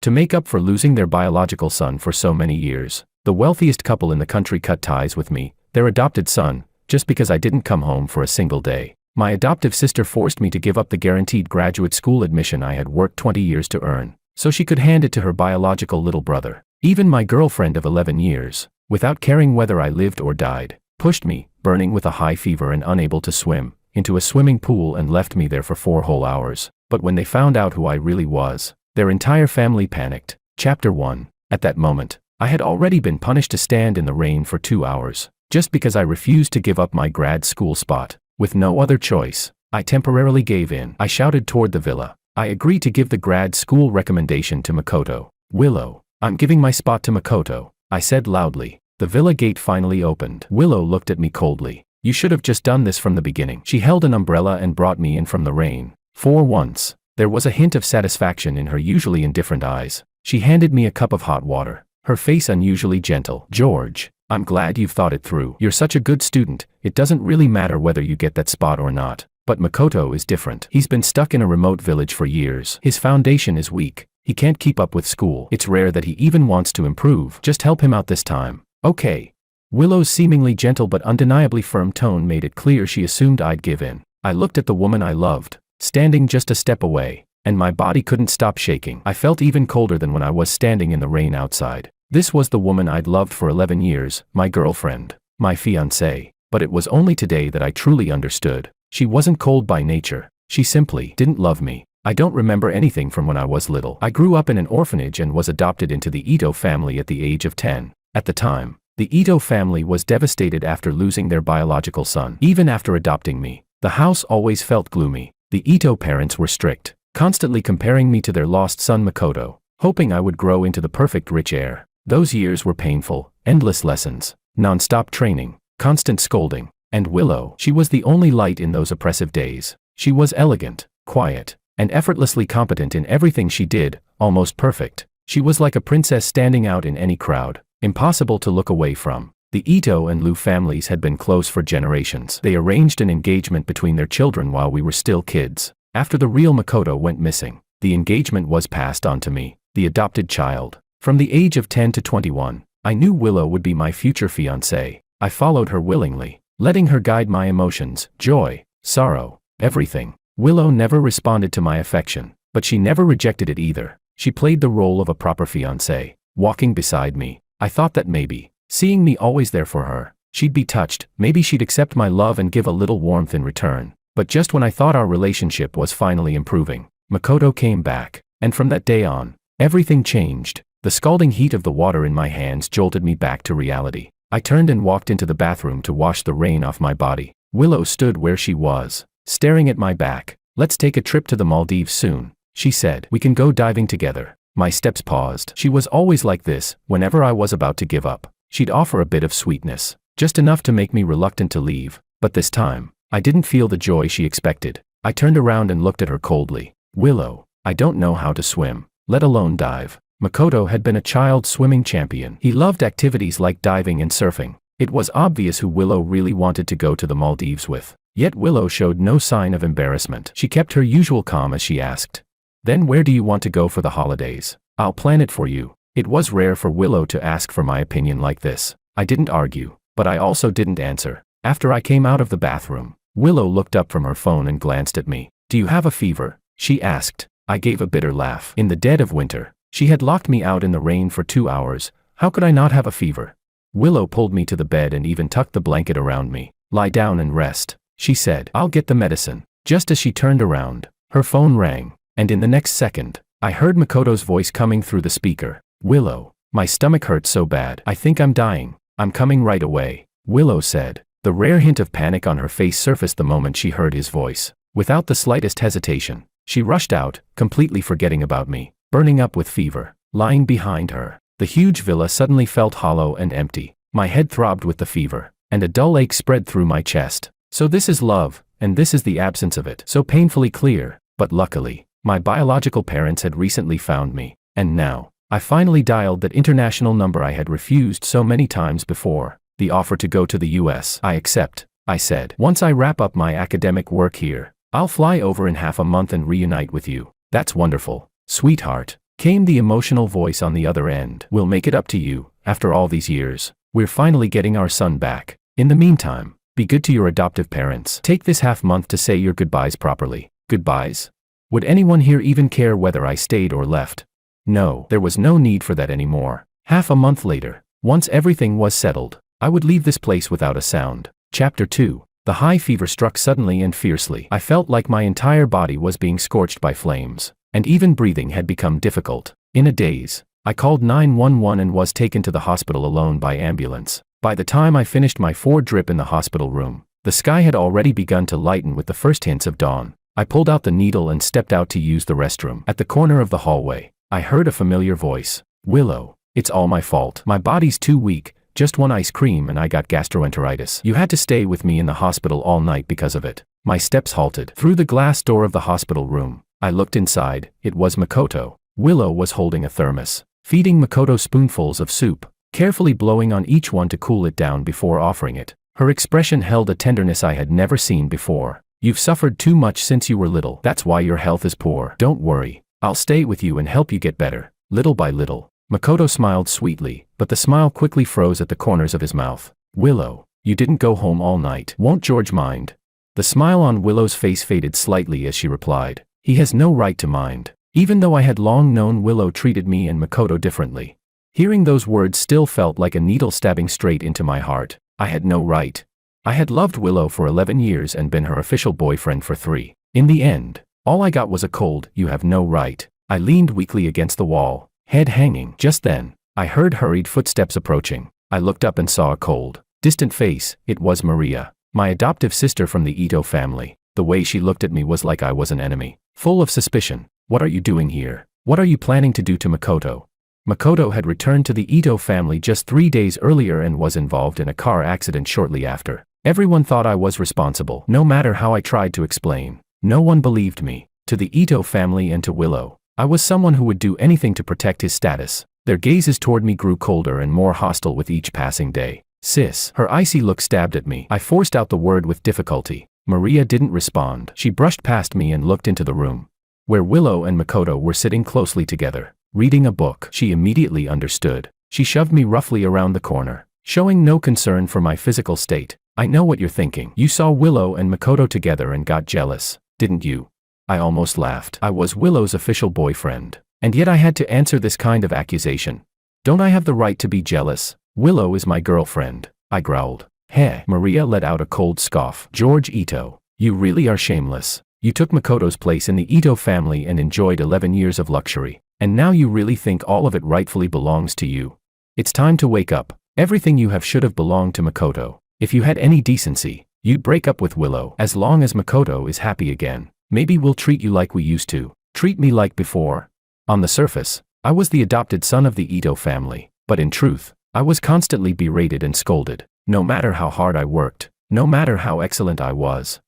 To make up for losing their biological son for so many years, the wealthiest couple in the country cut ties with me, their adopted son, just because I didn't come home for a single day. My adoptive sister forced me to give up the guaranteed graduate school admission I had worked 20 years to earn, so she could hand it to her biological little brother. Even my girlfriend of 11 years, without caring whether I lived or died, pushed me, burning with a high fever and unable to swim, into a swimming pool and left me there for 4 whole hours. But when they found out who I really was, their entire family panicked. Chapter 1. At that moment, I had already been punished to stand in the rain for 2 hours, just because I refused to give up my grad school spot. With no other choice, I temporarily gave in. I shouted toward the villa. I agreed to give the grad school recommendation to Makoto. Willow, I'm giving my spot to Makoto, I said loudly. The villa gate finally opened. Willow looked at me coldly. You should have just done this from the beginning. She held an umbrella and brought me in from the rain. For once, there was a hint of satisfaction in her usually indifferent eyes. She handed me a cup of hot water, her face unusually gentle. George, I'm glad you've thought it through. You're such a good student, it doesn't really matter whether you get that spot or not. But Makoto is different. He's been stuck in a remote village for years. His foundation is weak. He can't keep up with school. It's rare that he even wants to improve. Just help him out this time. Okay. Willow's seemingly gentle but undeniably firm tone made it clear she assumed I'd give in. I looked at the woman I loved, standing just a step away, and my body couldn't stop shaking. I felt even colder than when I was standing in the rain outside. This was the woman I'd loved for 11 years, my girlfriend, my fiancée. But it was only today that I truly understood. She wasn't cold by nature. She simply didn't love me. I don't remember anything from when I was little. I grew up in an orphanage and was adopted into the Ito family at the age of 10. At the time, the Ito family was devastated after losing their biological son. Even after adopting me, the house always felt gloomy. The Ito parents were strict, constantly comparing me to their lost son Makoto, hoping I would grow into the perfect rich heir. Those years were painful, endless lessons, non-stop training, constant scolding. And Willow, she was the only light in those oppressive days. She was elegant, quiet, and effortlessly competent in everything she did, almost perfect. She was like a princess standing out in any crowd, impossible to look away from. The Ito and Liu families had been close for generations. They arranged an engagement between their children while we were still kids. After the real Makoto went missing, the engagement was passed on to me, the adopted child. From the age of 10 to 21, I knew Willow would be my future fiancée. I followed her willingly, letting her guide my emotions, joy, sorrow, everything. Willow never responded to my affection, but she never rejected it either. She played the role of a proper fiancée, walking beside me. I thought that maybe, seeing me always there for her, she'd be touched, maybe she'd accept my love and give a little warmth in return. But just when I thought our relationship was finally improving, Makoto came back, and from that day on, everything changed. The scalding heat of the water in my hands jolted me back to reality. I turned and walked into the bathroom to wash the rain off my body. Willow stood where she was, staring at my back. Let's take a trip to the Maldives soon, she said. We can go diving together. My steps paused. She was always like this. Whenever I was about to give up, she'd offer a bit of sweetness, just enough to make me reluctant to leave. But this time, I didn't feel the joy she expected. I turned around and looked at her coldly. Willow, I don't know how to swim, let alone dive. Makoto had been a child swimming champion. He loved activities like diving and surfing. It was obvious who Willow really wanted to go to the Maldives with. Yet Willow showed no sign of embarrassment. She kept her usual calm as she asked, "Then where do you want to go for the holidays? I'll plan it for you." It was rare for Willow to ask for my opinion like this. I didn't argue, but I also didn't answer. After I came out of the bathroom, Willow looked up from her phone and glanced at me. "Do you have a fever?" she asked. I gave a bitter laugh. In the dead of winter, she had locked me out in the rain for 2 hours. How could I not have a fever? Willow pulled me to the bed and even tucked the blanket around me. "Lie down and rest," she said. "I'll get the medicine." Just as she turned around, her phone rang, and in the next second, I heard Makoto's voice coming through the speaker. "Willow, my stomach hurts so bad. I think I'm dying. I'm coming right away," Willow said. The rare hint of panic on her face surfaced the moment she heard his voice. Without the slightest hesitation, she rushed out, completely forgetting about me. Burning up with fever, lying behind her, the huge villa suddenly felt hollow and empty. My head throbbed with the fever, and a dull ache spread through my chest. So this is love, and this is the absence of it. So painfully clear. But luckily, my biological parents had recently found me, and now, I finally dialed that international number I had refused so many times before. The offer to go to the US. "I accept," I said. "Once I wrap up my academic work here, I'll fly over in half a month and reunite with you." "That's wonderful, sweetheart," Came the emotional voice on the other end. We'll make it up to you, after all these years. We're finally getting our son back. In the meantime, be good to your adoptive parents. Take this half month to say your goodbyes properly. Goodbyes? Would anyone here even care whether I stayed or left? No, there was no need for that anymore. Half a month later, once everything was settled, I would leave this place without a sound. Chapter 2. The high fever struck suddenly and fiercely. I felt like my entire body was being scorched by flames, and even breathing had become difficult. In a daze, I called 911 and was taken to the hospital alone by ambulance. By the time I finished my 4-drip in the hospital room, the sky had already begun to lighten with the first hints of dawn. I pulled out the needle and stepped out to use the restroom. At the corner of the hallway, I heard a familiar voice. Willow, it's all my fault. My body's too weak, just one ice cream and I got gastroenteritis. You had to stay with me in the hospital all night because of it. My steps halted. Through the glass door of the hospital room, I looked inside. It was Makoto. Willow was holding a thermos, feeding Makoto spoonfuls of soup, carefully blowing on each one to cool it down before offering it. Her expression held a tenderness I had never seen before. You've suffered too much since you were little. That's why your health is poor. Don't worry. I'll stay with you and help you get better, little by little. Makoto smiled sweetly, but the smile quickly froze at the corners of his mouth. Willow, you didn't go home all night. Won't George mind? The smile on Willow's face faded slightly as she replied. He has no right to mind. Even though I had long known Willow treated me and Makoto differently. Hearing those words still felt like a needle stabbing straight into my heart. I had no right. I had loved Willow for 11 years and been her official boyfriend for 3. In the end, all I got was a cold, you have no right. I leaned weakly against the wall, head hanging. Just then, I heard hurried footsteps approaching. I looked up and saw a cold, distant face. It was Maria, my adoptive sister from the Ito family. The way she looked at me was like I was an enemy, full of suspicion. What are you doing here? What are you planning to do to Makoto? Makoto had returned to the Ito family just 3 days earlier and was involved in a car accident shortly after. Everyone thought I was responsible. No matter how I tried to explain, no one believed me. To the Ito family and to Willow, I was someone who would do anything to protect his status. Their gazes toward me grew colder and more hostile with each passing day. Sis. Her icy look stabbed at me. I forced out the word with difficulty. Maria didn't respond. She brushed past me and looked into the room, where Willow and Makoto were sitting closely together, reading a book. She immediately understood. She shoved me roughly around the corner, showing no concern for my physical state. I know what you're thinking. You saw Willow and Makoto together and got jealous, didn't you? I almost laughed. I was Willow's official boyfriend, and yet I had to answer this kind of accusation. Don't I have the right to be jealous? Willow is my girlfriend, I growled. Heh. Maria let out a cold scoff. George Ito, you really are shameless. You took Makoto's place in the Ito family and enjoyed 11 years of luxury, and now you really think all of it rightfully belongs to you. It's time to wake up. Everything you have should have belonged to Makoto. If you had any decency, you'd break up with Willow. As long as Makoto is happy again, maybe we'll treat you like we used to. Treat me like before. On the surface, I was the adopted son of the Ito family, but in truth, I was constantly berated and scolded. No matter how hard I worked, no matter how excellent I was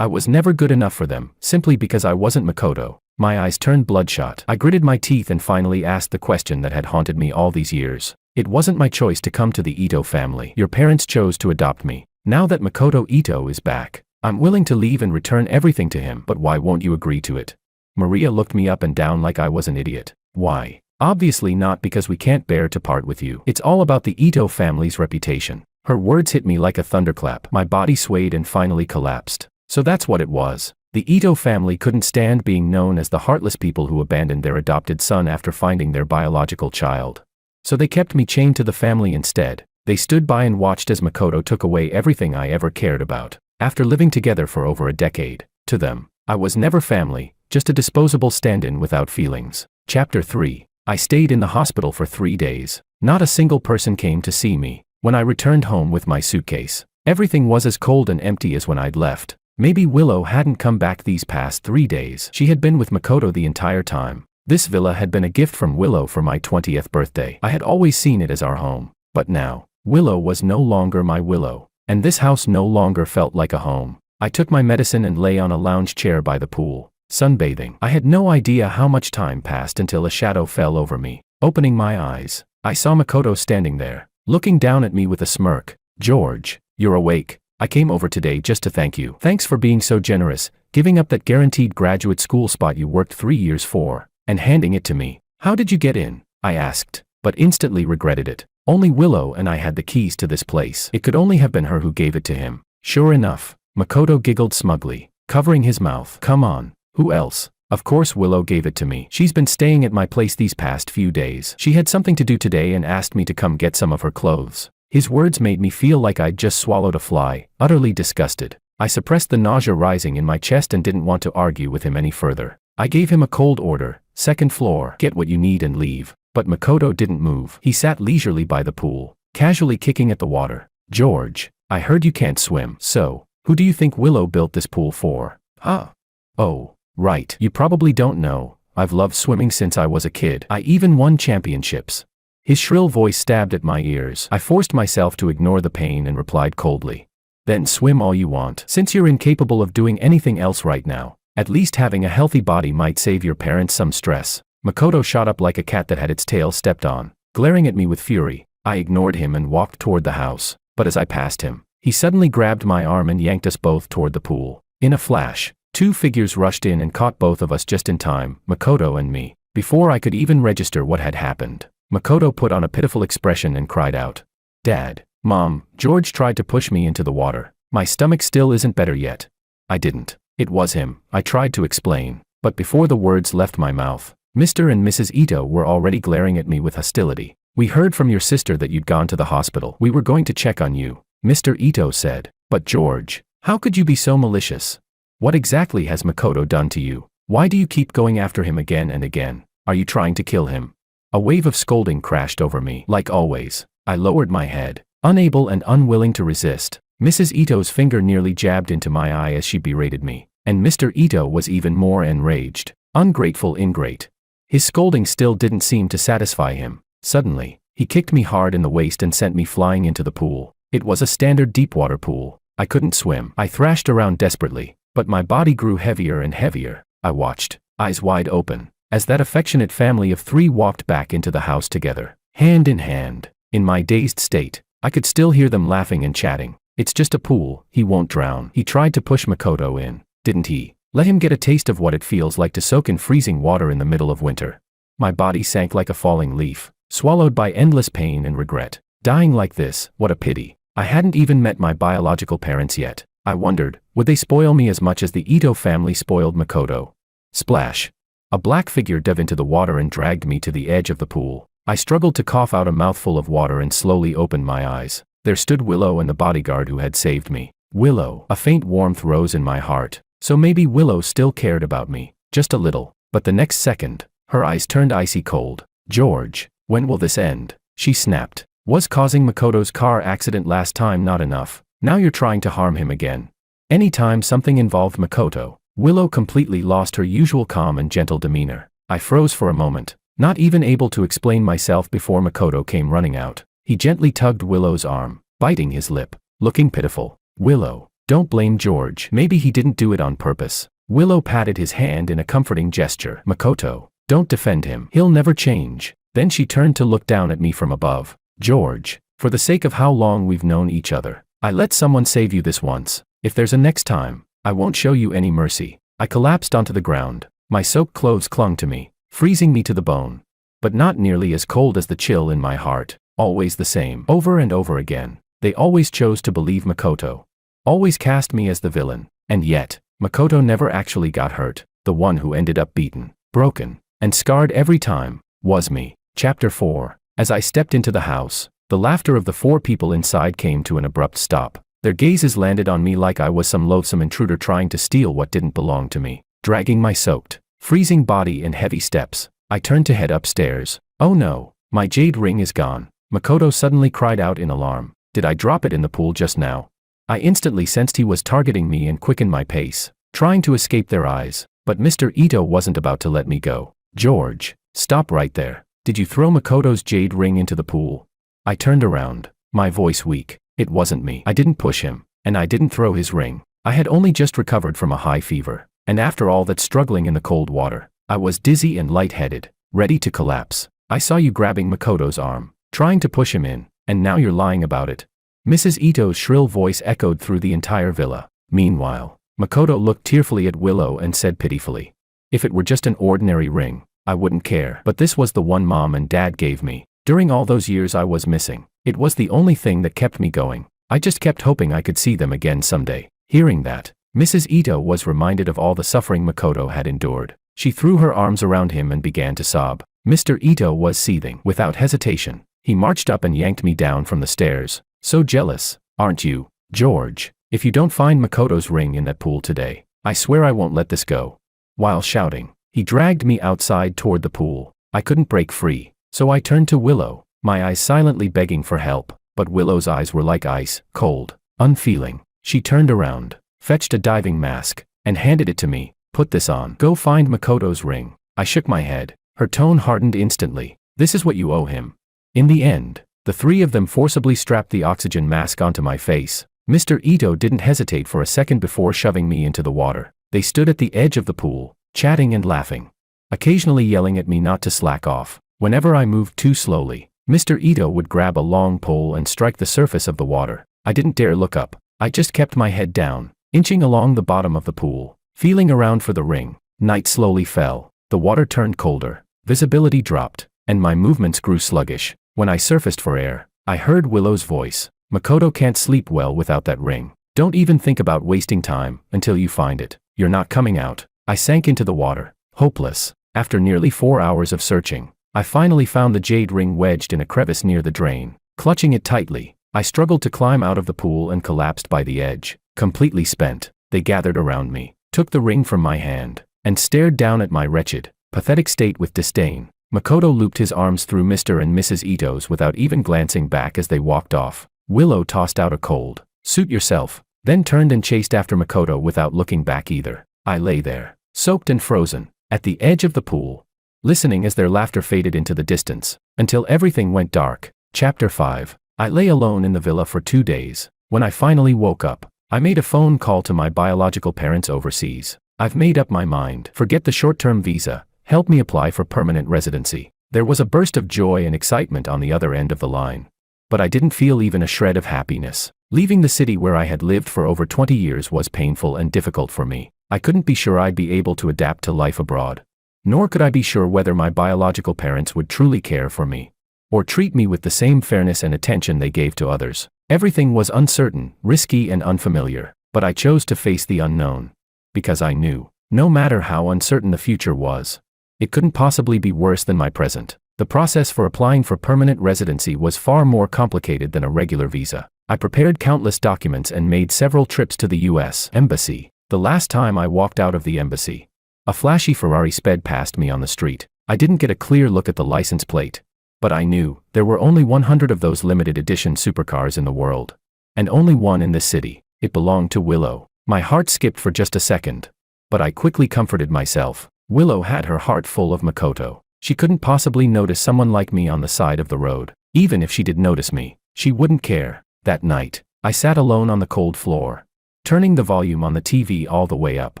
never good enough for them, simply because I wasn't Makoto. My eyes turned bloodshot. I gritted my teeth and finally asked the question that had haunted me all these years. It wasn't my choice to come to the Ito family. Your parents chose to adopt me. Now that Makoto Ito is back, I'm willing to leave and return everything to him. But why won't you agree to it? Maria looked me up and down like I was an idiot. Why? Obviously not because we can't bear to part with you. It's all about the Ito family's reputation. Her words hit me like a thunderclap. My body swayed and finally collapsed. So that's what it was. The Ito family couldn't stand being known as the heartless people who abandoned their adopted son after finding their biological child. So they kept me chained to the family instead. They stood by and watched as Makoto took away everything I ever cared about. After living together for over a decade, to them, I was never family, just a disposable stand-in without feelings. Chapter 3. I stayed in the hospital for 3 days. Not a single person came to see me. When I returned home with my suitcase, everything was as cold and empty as when I'd left. Maybe Willow hadn't come back these past 3 days. She had been with Makoto the entire time. This villa had been a gift from Willow for my 20th birthday. I had always seen it as our home. But now, Willow was no longer my Willow, and this house no longer felt like a home. I took my medicine and lay on a lounge chair by the pool, sunbathing. I had no idea how much time passed until a shadow fell over me. Opening my eyes, I saw Makoto standing there, looking down at me with a smirk. George, you're awake. I came over today just to thank you. Thanks for being so generous, giving up that guaranteed graduate school spot you worked 3 years for, and handing it to me. How did you get in? I asked, but instantly regretted it. Only Willow and I had the keys to this place. It could only have been her who gave it to him. Sure enough, Makoto giggled smugly, covering his mouth. Come on, who else? Of course Willow gave it to me. She's been staying at my place these past few days. She had something to do today and asked me to come get some of her clothes. His words made me feel like I'd just swallowed a fly, utterly disgusted. I suppressed the nausea rising in my chest and didn't want to argue with him any further. I gave him a cold order, second floor, get what you need and leave. But Makoto didn't move. He sat leisurely by the pool, casually kicking at the water. George, I heard you can't swim. So, who do you think Willow built this pool for? Huh? Oh, right. You probably don't know. I've loved swimming since I was a kid. I even won championships. His shrill voice stabbed at my ears. I forced myself to ignore the pain and replied coldly. Then swim all you want. Since you're incapable of doing anything else right now, at least having a healthy body might save your parents some stress. Makoto shot up like a cat that had its tail stepped on, glaring at me with fury. I ignored him and walked toward the house, but as I passed him, he suddenly grabbed my arm and yanked us both toward the pool. In a flash, two figures rushed in and caught both of us just in time, Makoto and me. Before I could even register what had happened, Makoto put on a pitiful expression and cried out, Dad, Mom, George tried to push me into the water. My stomach still isn't better yet. I didn't. It was him, I tried to explain, but before the words left my mouth, Mr. and Mrs. Ito were already glaring at me with hostility. We heard from your sister that you'd gone to the hospital. We were going to check on you, Mr. Ito said. But George, how could you be so malicious? What exactly has Makoto done to you? Why do you keep going after him again and again? Are you trying to kill him? A wave of scolding crashed over me. Like always, I lowered my head, unable and unwilling to resist. Mrs. Ito's finger nearly jabbed into my eye as she berated me, and Mr. Ito was even more enraged. Ungrateful ingrate. His scolding still didn't seem to satisfy him. Suddenly, he kicked me hard in the waist and sent me flying into the pool. It was a standard deepwater pool. I couldn't swim. I thrashed around desperately, but my body grew heavier and heavier. I watched, eyes wide open, as that affectionate family of three walked back into the house together, hand in hand. In my dazed state, I could still hear them laughing and chatting. It's just a pool, he won't drown. He tried to push Makoto in, didn't he? Let him get a taste of what it feels like to soak in freezing water in the middle of winter. My body sank like a falling leaf, swallowed by endless pain and regret. Dying like this, what a pity. I hadn't even met my biological parents yet. I wondered, would they spoil me as much as the Ito family spoiled Makoto? Splash. A black figure dove into the water and dragged me to the edge of the pool. I struggled to cough out a mouthful of water and slowly opened my eyes. There stood Willow and the bodyguard who had saved me. Willow. A faint warmth rose in my heart. So maybe Willow still cared about me, just a little. But the next second, her eyes turned icy cold. George, when will this end? She snapped. Was causing Makoto's car accident last time not enough? Now you're trying to harm him again. Anytime something involved Makoto, Willow completely lost her usual calm and gentle demeanor. I froze for a moment, not even able to explain myself before Makoto came running out. He gently tugged Willow's arm, biting his lip, looking pitiful. Willow, don't blame George. Maybe he didn't do it on purpose. Willow patted his hand in a comforting gesture. Makoto, don't defend him. He'll never change. Then she turned to look down at me from above. George, for the sake of how long we've known each other, I let someone save you this once. If there's a next time, I won't show you any mercy. I collapsed onto the ground. My soaked clothes clung to me, freezing me to the bone. But not nearly as cold as the chill in my heart. Always the same. Over and over again. They always chose to believe Makoto. Always cast me as the villain. And yet, Makoto never actually got hurt. The one who ended up beaten, broken, and scarred every time, was me. Chapter 4. As I stepped into the house, the laughter of the four people inside came to an abrupt stop. Their gazes landed on me like I was some loathsome intruder trying to steal what didn't belong to me. Dragging my soaked, freezing body in heavy steps, I turned to head upstairs. Oh no, my jade ring is gone. Makoto suddenly cried out in alarm. Did I drop it in the pool just now? I instantly sensed he was targeting me and quickened my pace, trying to escape their eyes, but Mr. Ito wasn't about to let me go. George, stop right there. Did you throw Makoto's jade ring into the pool? I turned around, my voice weak. It wasn't me. I didn't push him, and I didn't throw his ring. I had only just recovered from a high fever, and after all that struggling in the cold water, I was dizzy and lightheaded, ready to collapse. I saw you grabbing Makoto's arm, trying to push him in, and now you're lying about it. Mrs. Ito's shrill voice echoed through the entire villa. Meanwhile, Makoto looked tearfully at Willow and said pitifully, if it were just an ordinary ring, I wouldn't care. But this was the one Mom and Dad gave me. During all those years I was missing, it was the only thing that kept me going. I just kept hoping I could see them again someday. Hearing that, Mrs. Ito was reminded of all the suffering Makoto had endured. She threw her arms around him and began to sob. Mr. Ito was seething. Without hesitation, he marched up and yanked me down from the stairs. So jealous, aren't you, George? If you don't find Makoto's ring in that pool today, I swear I won't let this go. While shouting, he dragged me outside toward the pool. I couldn't break free, so I turned to Willow, my eyes silently begging for help, but Willow's eyes were like ice, cold, unfeeling. She turned around, fetched a diving mask, and handed it to me. Put this on. Go find Makoto's ring. I shook my head. Her tone hardened instantly. This is what you owe him. In the end, the three of them forcibly strapped the oxygen mask onto my face. Mr. Ito didn't hesitate for a second before shoving me into the water. They stood at the edge of the pool, chatting and laughing, occasionally yelling at me not to slack off. Whenever I moved too slowly, Mr. Ito would grab a long pole and strike the surface of the water. I didn't dare look up. I just kept my head down, inching along the bottom of the pool, feeling around for the ring. Night slowly fell. The water turned colder, visibility dropped, and my movements grew sluggish. When I surfaced for air, I heard Willow's voice. Makoto can't sleep well without that ring. Don't even think about wasting time until you find it. You're not coming out. I sank into the water, hopeless. After nearly 4 hours of searching, I finally found the jade ring wedged in a crevice near the drain. Clutching it tightly, I struggled to climb out of the pool and collapsed by the edge. Completely spent, they gathered around me, took the ring from my hand, and stared down at my wretched, pathetic state with disdain. Makoto looped his arms through Mr. and Mrs. Ito's without even glancing back as they walked off. Willow tossed out a cold, "Suit yourself," then turned and chased after Makoto without looking back either. I lay there, soaked and frozen, at the edge of the pool, listening as their laughter faded into the distance, until everything went dark. Chapter 5. I lay alone in the villa for 2 days. When I finally woke up, I made a phone call to my biological parents overseas. I've made up my mind. Forget the short-term visa. Help me apply for permanent residency. There was a burst of joy and excitement on the other end of the line. But I didn't feel even a shred of happiness. Leaving the city where I had lived for over 20 years was painful and difficult for me. I couldn't be sure I'd be able to adapt to life abroad. Nor could I be sure whether my biological parents would truly care for me, or treat me with the same fairness and attention they gave to others. Everything was uncertain, risky and unfamiliar, but I chose to face the unknown. Because I knew, no matter how uncertain the future was, it couldn't possibly be worse than my present. The process for applying for permanent residency was far more complicated than a regular visa. I prepared countless documents and made several trips to the U.S. Embassy. The last time I walked out of the embassy, a flashy Ferrari sped past me on the street. I didn't get a clear look at the license plate, but I knew there were only 100 of those limited edition supercars in the world, and only one in this city. It belonged to Willow. My heart skipped for just a second, but I quickly comforted myself. Willow had her heart full of Makoto. She couldn't possibly notice someone like me on the side of the road. Even if she did notice me, she wouldn't care. That night, I sat alone on the cold floor, turning the volume on the TV all the way up,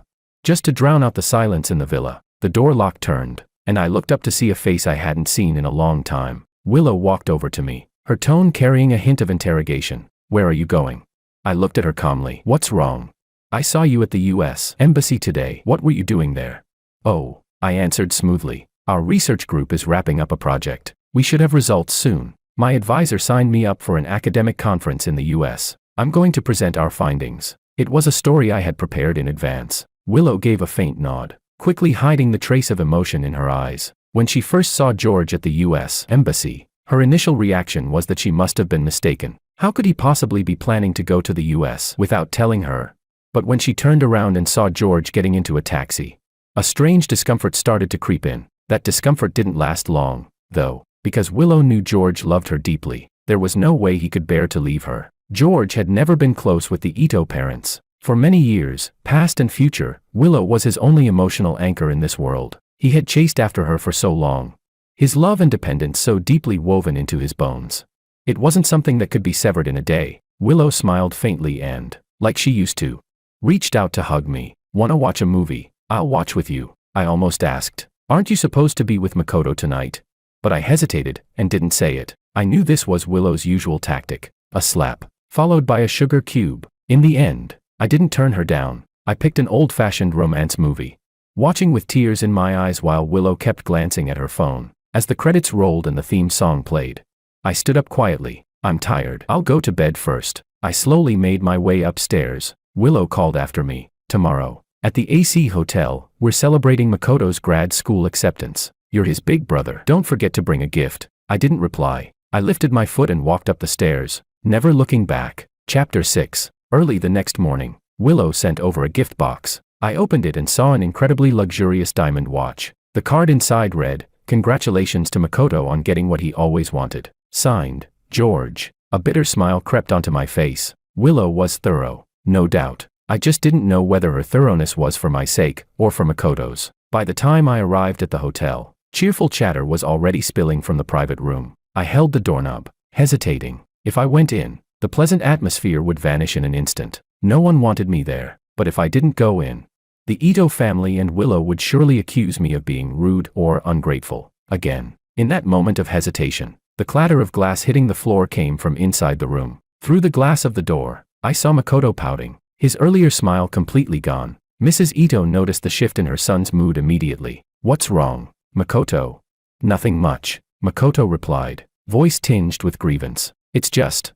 just to drown out the silence in the villa. The door lock turned, and I looked up to see a face I hadn't seen in a long time. Willow walked over to me, her tone carrying a hint of interrogation. "Where are you going?" I looked at her calmly. "What's wrong?" "I saw you at the U.S. Embassy today. What were you doing there?" "Oh," I answered smoothly. "Our research group is wrapping up a project. We should have results soon. My advisor signed me up for an academic conference in the U.S. I'm going to present our findings." It was a story I had prepared in advance. Willow gave a faint nod, quickly hiding the trace of emotion in her eyes. When she first saw George at the U.S. Embassy, her initial reaction was that she must have been mistaken. How could he possibly be planning to go to the U.S. without telling her? But when she turned around and saw George getting into a taxi, a strange discomfort started to creep in. That discomfort didn't last long, though, because Willow knew George loved her deeply. There was no way he could bear to leave her. George had never been close with the Ito parents. For many years, past and future, Willow was his only emotional anchor in this world. He had chased after her for so long, his love and dependence so deeply woven into his bones. It wasn't something that could be severed in a day. Willow smiled faintly and, like she used to, reached out to hug me. "Wanna watch a movie? I'll watch with you," I almost asked. "Aren't you supposed to be with Makoto tonight?" But I hesitated and didn't say it. I knew this was Willow's usual tactic. A slap, followed by a sugar cube. In the end, I didn't turn her down. I picked an old-fashioned romance movie. watching with tears in my eyes while Willow kept glancing at her phone. As the credits rolled and the theme song played, I stood up quietly. I'm tired. I'll go to bed first. I slowly made my way upstairs. Willow called after me. Tomorrow, at the AC Hotel, we're celebrating Makoto's grad school acceptance. You're his big brother. Don't forget to bring a gift. I didn't reply. I lifted my foot and walked up the stairs, never looking back. Chapter 6. Early the next morning, Willow sent over a gift box. I opened it and saw an incredibly luxurious diamond watch. The card inside read, "Congratulations to Makoto on getting what he always wanted. Signed, George." A bitter smile crept onto my face. Willow was thorough, no doubt. I just didn't know whether her thoroughness was for my sake or for Makoto's. By the time I arrived at the hotel, cheerful chatter was already spilling from the private room. I held the doorknob, hesitating. If I went in, the pleasant atmosphere would vanish in an instant. No one wanted me there, but if I didn't go in, the Ito family and Willow would surely accuse me of being rude or ungrateful. Again, in that moment of hesitation, the clatter of glass hitting the floor came from inside the room. Through the glass of the door, I saw Makoto pouting, his earlier smile completely gone. Mrs. Ito noticed the shift in her son's mood immediately. "What's wrong, Makoto?" "Nothing much," Makoto replied, voice tinged with grievance. "It's just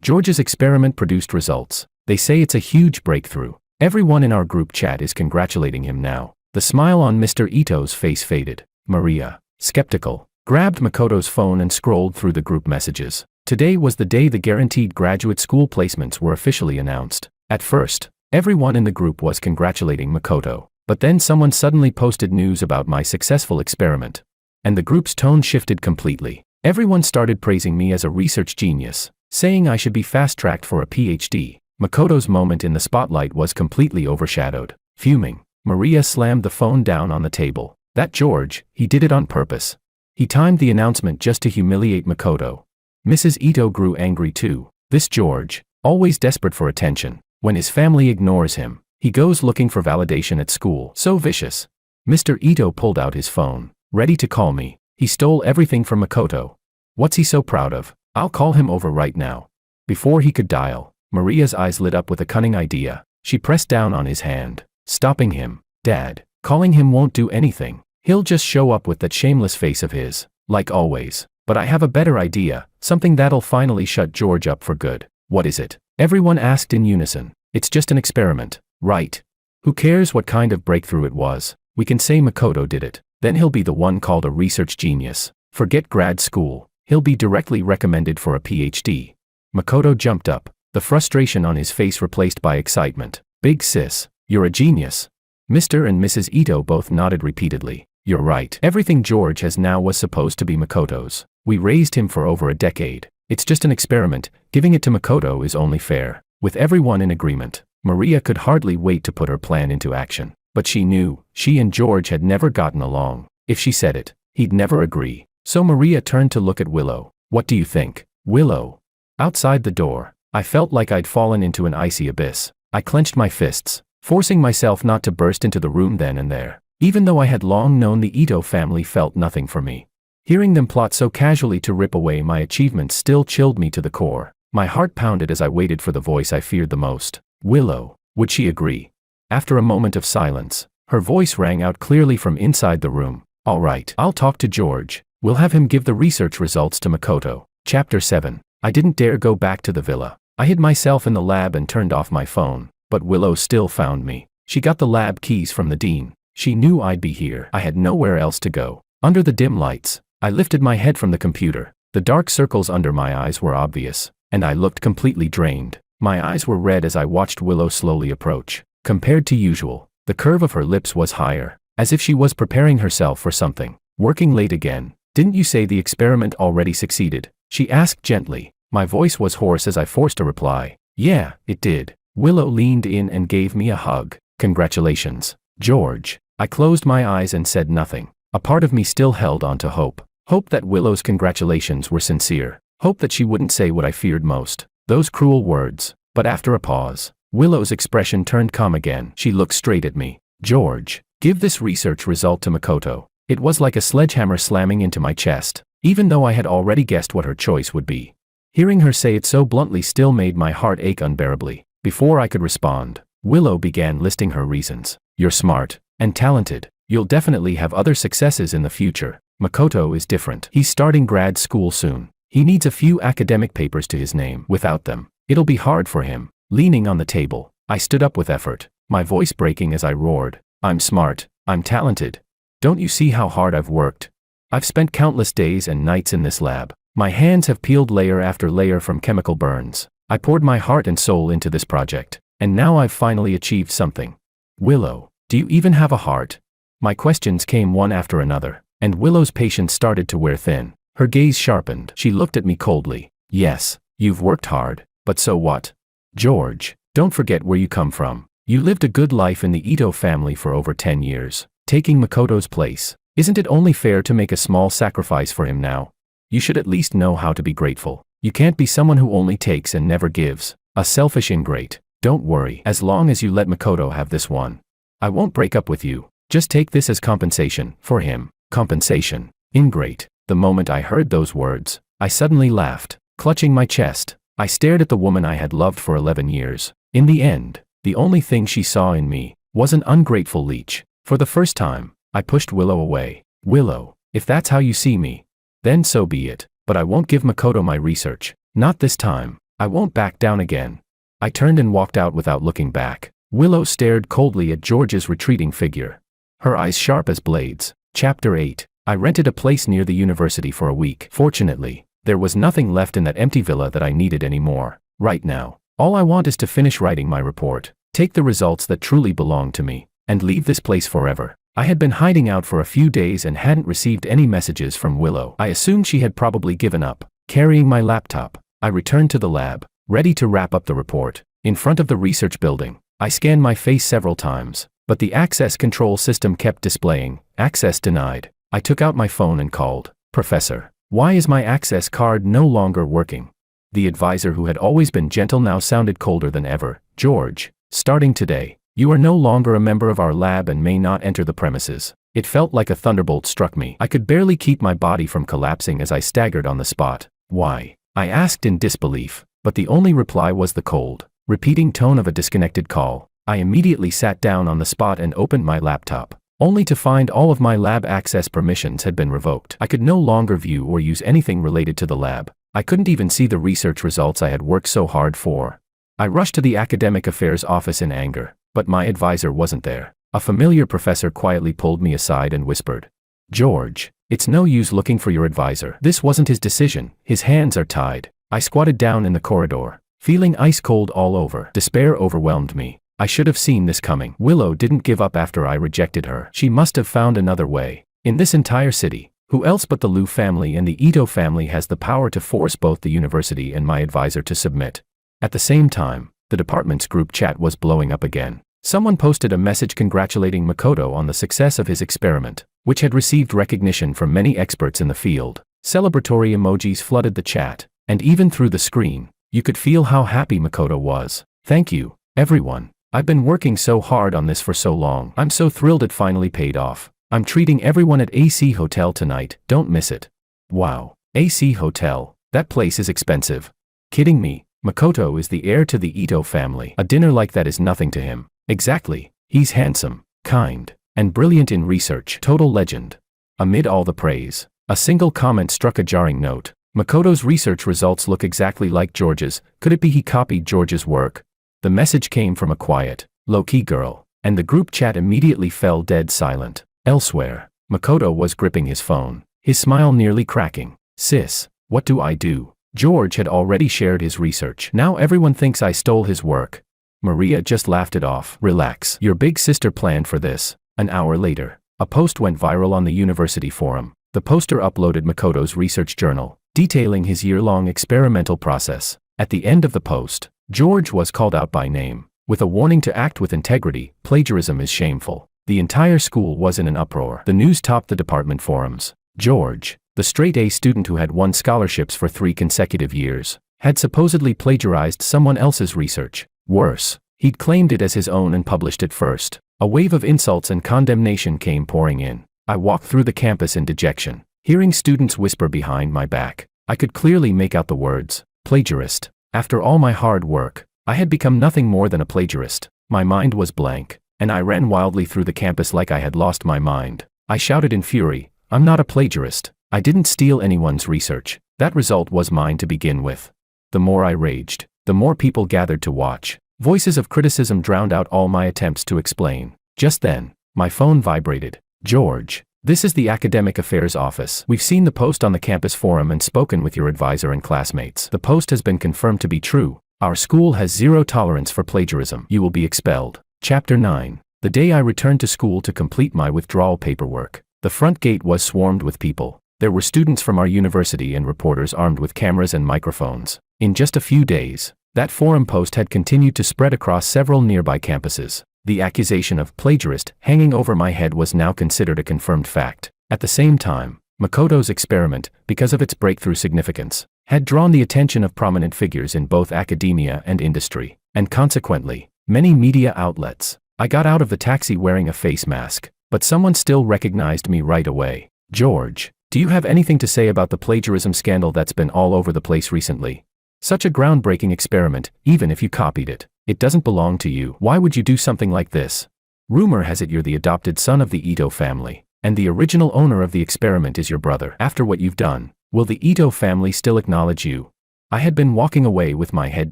George's experiment produced results. They say it's a huge breakthrough. Everyone in our group chat is congratulating him now." The smile on Mr. Ito's face faded. Maria, skeptical, grabbed Makoto's phone and scrolled through the group messages. Today was the day the guaranteed graduate school placements were officially announced. At first, everyone in the group was congratulating Makoto, but then someone suddenly posted news about my successful experiment. And the group's tone shifted completely. Everyone started praising me as a research genius, saying I should be fast-tracked for a PhD. Makoto's moment in the spotlight was completely overshadowed. Fuming, Maria slammed the phone down on the table. "That George, he did it on purpose. He timed the announcement just to humiliate Makoto." Mrs. Ito grew angry too. "This George, always desperate for attention. When his family ignores him, he goes looking for validation at school. So vicious." Mr. Ito pulled out his phone, ready to call me. "He stole everything from Makoto. What's he so proud of? I'll call him over right now." Before he could dial, Maria's eyes lit up with a cunning idea. She pressed down on his hand, stopping him. "Dad, calling him won't do anything. He'll just show up with that shameless face of his, like always. But I have a better idea, something that'll finally shut George up for good." "What is it?" everyone asked in unison. "It's just an experiment, right? Who cares what kind of breakthrough it was? We can say Makoto did it. Then he'll be the one called a research genius. Forget grad school. He'll be directly recommended for a PhD." Makoto jumped up, the frustration on his face replaced by excitement. "Big sis, you're a genius." Mr. and Mrs. Ito both nodded repeatedly. "You're right. Everything George has now was supposed to be Makoto's. We raised him for over a decade. It's just an experiment. Giving it to Makoto is only fair." With everyone in agreement, Maria could hardly wait to put her plan into action. But she knew, she and George had never gotten along. If she said it, he'd never agree. So Maria turned to look at Willow. "What do you think, Willow?" Outside the door, I felt like I'd fallen into an icy abyss. I clenched my fists, forcing myself not to burst into the room then and there. Even though I had long known the Ito family felt nothing for me, hearing them plot so casually to rip away my achievements still chilled me to the core. My heart pounded as I waited for the voice I feared the most. Willow, would she agree? After a moment of silence, her voice rang out clearly from inside the room. "All right, I'll talk to George. We'll have him give the research results to Makoto." Chapter 7. I didn't dare go back to the villa. I hid myself in the lab and turned off my phone. But Willow still found me. She got the lab keys from the dean. She knew I'd be here. I had nowhere else to go. Under the dim lights, I lifted my head from the computer. The dark circles under my eyes were obvious, and I looked completely drained. My eyes were red as I watched Willow slowly approach. Compared to usual, the curve of her lips was higher, as if she was preparing herself for something. "Working late again? Didn't you say the experiment already succeeded?" she asked gently. My voice was hoarse as I forced a reply. "Yeah, it did." Willow leaned in and gave me a hug. "Congratulations, George." I closed my eyes and said nothing. A part of me still held on to hope. Hope that Willow's congratulations were sincere. Hope that she wouldn't say what I feared most, those cruel words. But after a pause, Willow's expression turned calm again. She looked straight at me. "George, give this research result to Makoto." It was like a sledgehammer slamming into my chest, even though I had already guessed what her choice would be. Hearing her say it so bluntly still made my heart ache unbearably. Before I could respond, Willow began listing her reasons. "You're smart, and talented. You'll definitely have other successes in the future. Makoto is different. He's starting grad school soon. He needs a few academic papers to his name. Without them, it'll be hard for him. Leaning on the table, I stood up with effort, my voice breaking as I roared. I'm smart. I'm talented. Don't you see how hard I've worked? I've spent countless days and nights in this lab. My hands have peeled layer after layer from chemical burns. I poured my heart and soul into this project, and now I've finally achieved something. Willow, do you even have a heart? My questions came one after another, and Willow's patience started to wear thin. Her gaze sharpened. She looked at me coldly. Yes, you've worked hard, but so what? George, don't forget where you come from. You lived a good life in the Ito family for over 10 years, taking Makoto's place. Isn't it only fair to make a small sacrifice for him now? You should at least know how to be grateful. You can't be someone who only takes and never gives, a selfish ingrate. Don't worry, as long as you let Makoto have this one. I won't break up with you. Just take this as compensation for him. Compensation. Ingrate. The moment I heard those words, I suddenly laughed, clutching my chest. I stared at the woman I had loved for 11 years. In the end, the only thing she saw in me was an ungrateful leech. For the first time, I pushed Willow away. Willow, if that's how you see me, then so be it. But I won't give Makoto my research. Not this time. I won't back down again. I turned and walked out without looking back. Willow stared coldly at George's retreating figure, her eyes sharp as blades. Chapter 8. I rented a place near the university for a week. Fortunately, there was nothing left in that empty villa that I needed anymore. Right now, all I want is to finish writing my report, take the results that truly belong to me, and leave this place forever. I had been hiding out for a few days and hadn't received any messages from Willow. I assumed she had probably given up. Carrying my laptop, I returned to the lab, ready to wrap up the report. In front of the research building, I scanned my face several times, but the access control system kept displaying, access denied. I took out my phone and called. Professor, why is my access card no longer working? The advisor, who had always been gentle, now sounded colder than ever. George, starting today, you are no longer a member of our lab and may not enter the premises. It felt like a thunderbolt struck me. I could barely keep my body from collapsing as I staggered on the spot. Why? I asked in disbelief, but the only reply was the cold, repeating tone of a disconnected call. I immediately sat down on the spot and opened my laptop, only to find all of my lab access permissions had been revoked. I could no longer view or use anything related to the lab. I couldn't even see the research results I had worked so hard for. I rushed to the academic affairs office in anger, but my advisor wasn't there. A familiar professor quietly pulled me aside and whispered, George, it's no use looking for your advisor. This wasn't his decision. His hands are tied. I squatted down in the corridor, feeling ice cold all over. Despair overwhelmed me. I should have seen this coming. Willow didn't give up after I rejected her. She must have found another way. In this entire city, who else but the Liu family and the Ito family has the power to force both the university and my advisor to submit? At the same time, the department's group chat was blowing up again. Someone posted a message congratulating Makoto on the success of his experiment, which had received recognition from many experts in the field. Celebratory emojis flooded the chat, and even through the screen, you could feel how happy Makoto was. Thank you, everyone. I've been working so hard on this for so long. I'm so thrilled it finally paid off. I'm treating everyone at AC Hotel tonight. Don't miss it. Wow, AC Hotel. That place is expensive. Kidding me? Makoto is the heir to the Ito family. A dinner like that is nothing to him. Exactly. He's handsome, kind, and brilliant in research. Total legend. Amid all the praise, a single comment struck a jarring note. Makoto's research results look exactly like George's. Could it be he copied George's work? The message came from a quiet, low-key girl, and the group chat immediately fell dead silent. Elsewhere, Makoto was gripping his phone, his smile nearly cracking. Sis, what do I do? George had already shared his research. Now everyone thinks I stole his work. Maria just laughed it off. Relax. Your big sister planned for this. An hour later, a post went viral on the university forum. The poster uploaded Makoto's research journal, detailing his year-long experimental process. At the end of the post, George was called out by name, with a warning to act with integrity. Plagiarism is shameful. The entire school was in an uproar. The news topped the department forums. George, the straight-A student who had won scholarships for 3 consecutive years, had supposedly plagiarized someone else's research. Worse, he'd claimed it as his own and published it first. A wave of insults and condemnation came pouring in. I walked through the campus in dejection, hearing students whisper behind my back. I could clearly make out the words, plagiarist. After all my hard work, I had become nothing more than a plagiarist. My mind was blank. and I ran wildly through the campus like I had lost my mind. I shouted in fury, "I'm not a plagiarist. I didn't steal anyone's research. That result was mine to begin with." The more I raged, the more people gathered to watch. Voices of criticism drowned out all my attempts to explain. Just then, my phone vibrated. "George, this is the Academic Affairs Office. We've seen the post on the campus forum and spoken with your advisor and classmates. The post has been confirmed to be true. Our school has zero tolerance for plagiarism. You will be expelled." Chapter 9. The day I returned to school to complete my withdrawal paperwork, the front gate was swarmed with people. There were students from our university and reporters armed with cameras and microphones. In just a few days, that forum post had continued to spread across several nearby campuses. The accusation of plagiarist hanging over my head was now considered a confirmed fact. At the same time, Makoto's experiment, because of its breakthrough significance, had drawn the attention of prominent figures in both academia and industry, and consequently, many media outlets. I got out of the taxi wearing a face mask, but someone still recognized me right away. "George, do you have anything to say about the plagiarism scandal that's been all over the place recently? Such a groundbreaking experiment, even if you copied it, it doesn't belong to you. Why would you do something like this? Rumor has it you're the adopted son of the Ito family, and the original owner of the experiment is your brother. After what you've done, will the Ito family still acknowledge you?" I had been walking away with my head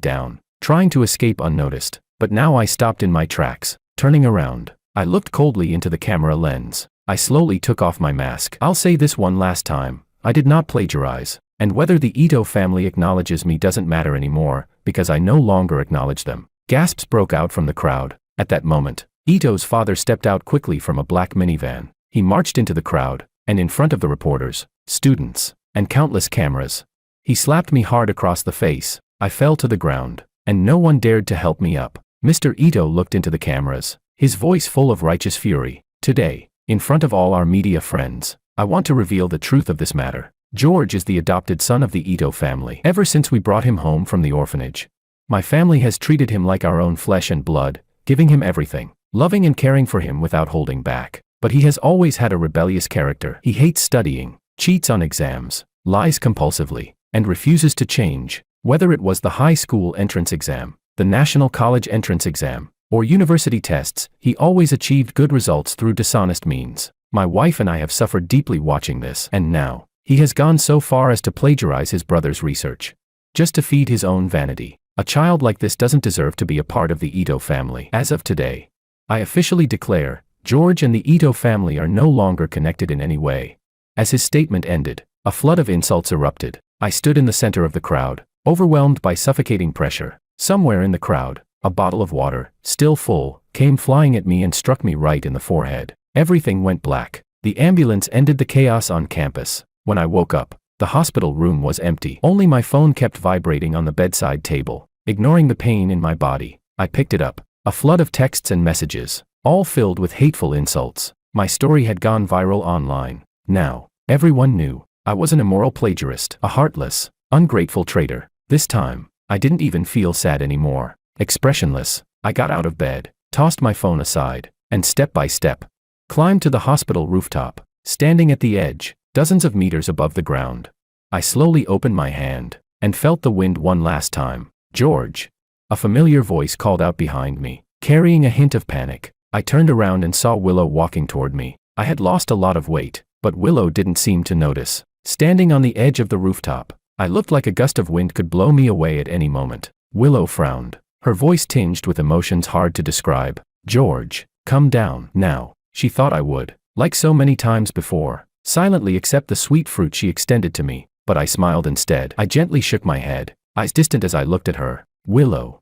down, trying to escape unnoticed, but now I stopped in my tracks. Turning around, I looked coldly into the camera lens. I slowly took off my mask. "I'll say this one last time, I did not plagiarize, and whether the Ito family acknowledges me doesn't matter anymore, because I no longer acknowledge them." Gasps broke out from the crowd. At that moment, Ito's father stepped out quickly from a black minivan. He marched into the crowd, and in front of the reporters, students, and countless cameras, he slapped me hard across the face. I fell to the ground, and no one dared to help me up. Mr. Ito looked into the cameras, his voice full of righteous fury. "Today, in front of all our media friends, I want to reveal the truth of this matter. George is the adopted son of the Ito family. Ever since we brought him home from the orphanage, my family has treated him like our own flesh and blood, giving him everything, loving and caring for him without holding back. But he has always had a rebellious character. He hates studying, cheats on exams, lies compulsively, and refuses to change. Whether it was the high school entrance exam, the national college entrance exam, or university tests, he always achieved good results through dishonest means. My wife and I have suffered deeply watching this, and now, he has gone so far as to plagiarize his brother's research, just to feed his own vanity. A child like this doesn't deserve to be a part of the Ito family. As of today, I officially declare, George and the Ito family are no longer connected in any way." As his statement ended, a flood of insults erupted. I stood in the center of the crowd, overwhelmed by suffocating pressure. Somewhere in the crowd, a bottle of water, still full, came flying at me and struck me right in the forehead. Everything went black. The ambulance ended the chaos on campus. When I woke up, the hospital room was empty. Only my phone kept vibrating on the bedside table. Ignoring the pain in my body, I picked it up. A flood of texts and messages, all filled with hateful insults. My story had gone viral online. Now, everyone knew I was an immoral plagiarist, a heartless, ungrateful traitor. This time, I didn't even feel sad anymore. Expressionless, I got out of bed, tossed my phone aside, and step by step, climbed to the hospital rooftop. Standing at the edge, dozens of meters above the ground, I slowly opened my hand, and felt the wind one last time. "George." A familiar voice called out behind me, carrying a hint of panic. I turned around and saw Willow walking toward me. I had lost a lot of weight, but Willow didn't seem to notice. Standing on the edge of the rooftop, I looked like a gust of wind could blow me away at any moment. Willow frowned, her voice tinged with emotions hard to describe. "George, come down." Now, she thought I would, like so many times before, silently accept the sweet fruit she extended to me, but I smiled instead. I gently shook my head, eyes distant as I looked at her. "Willow,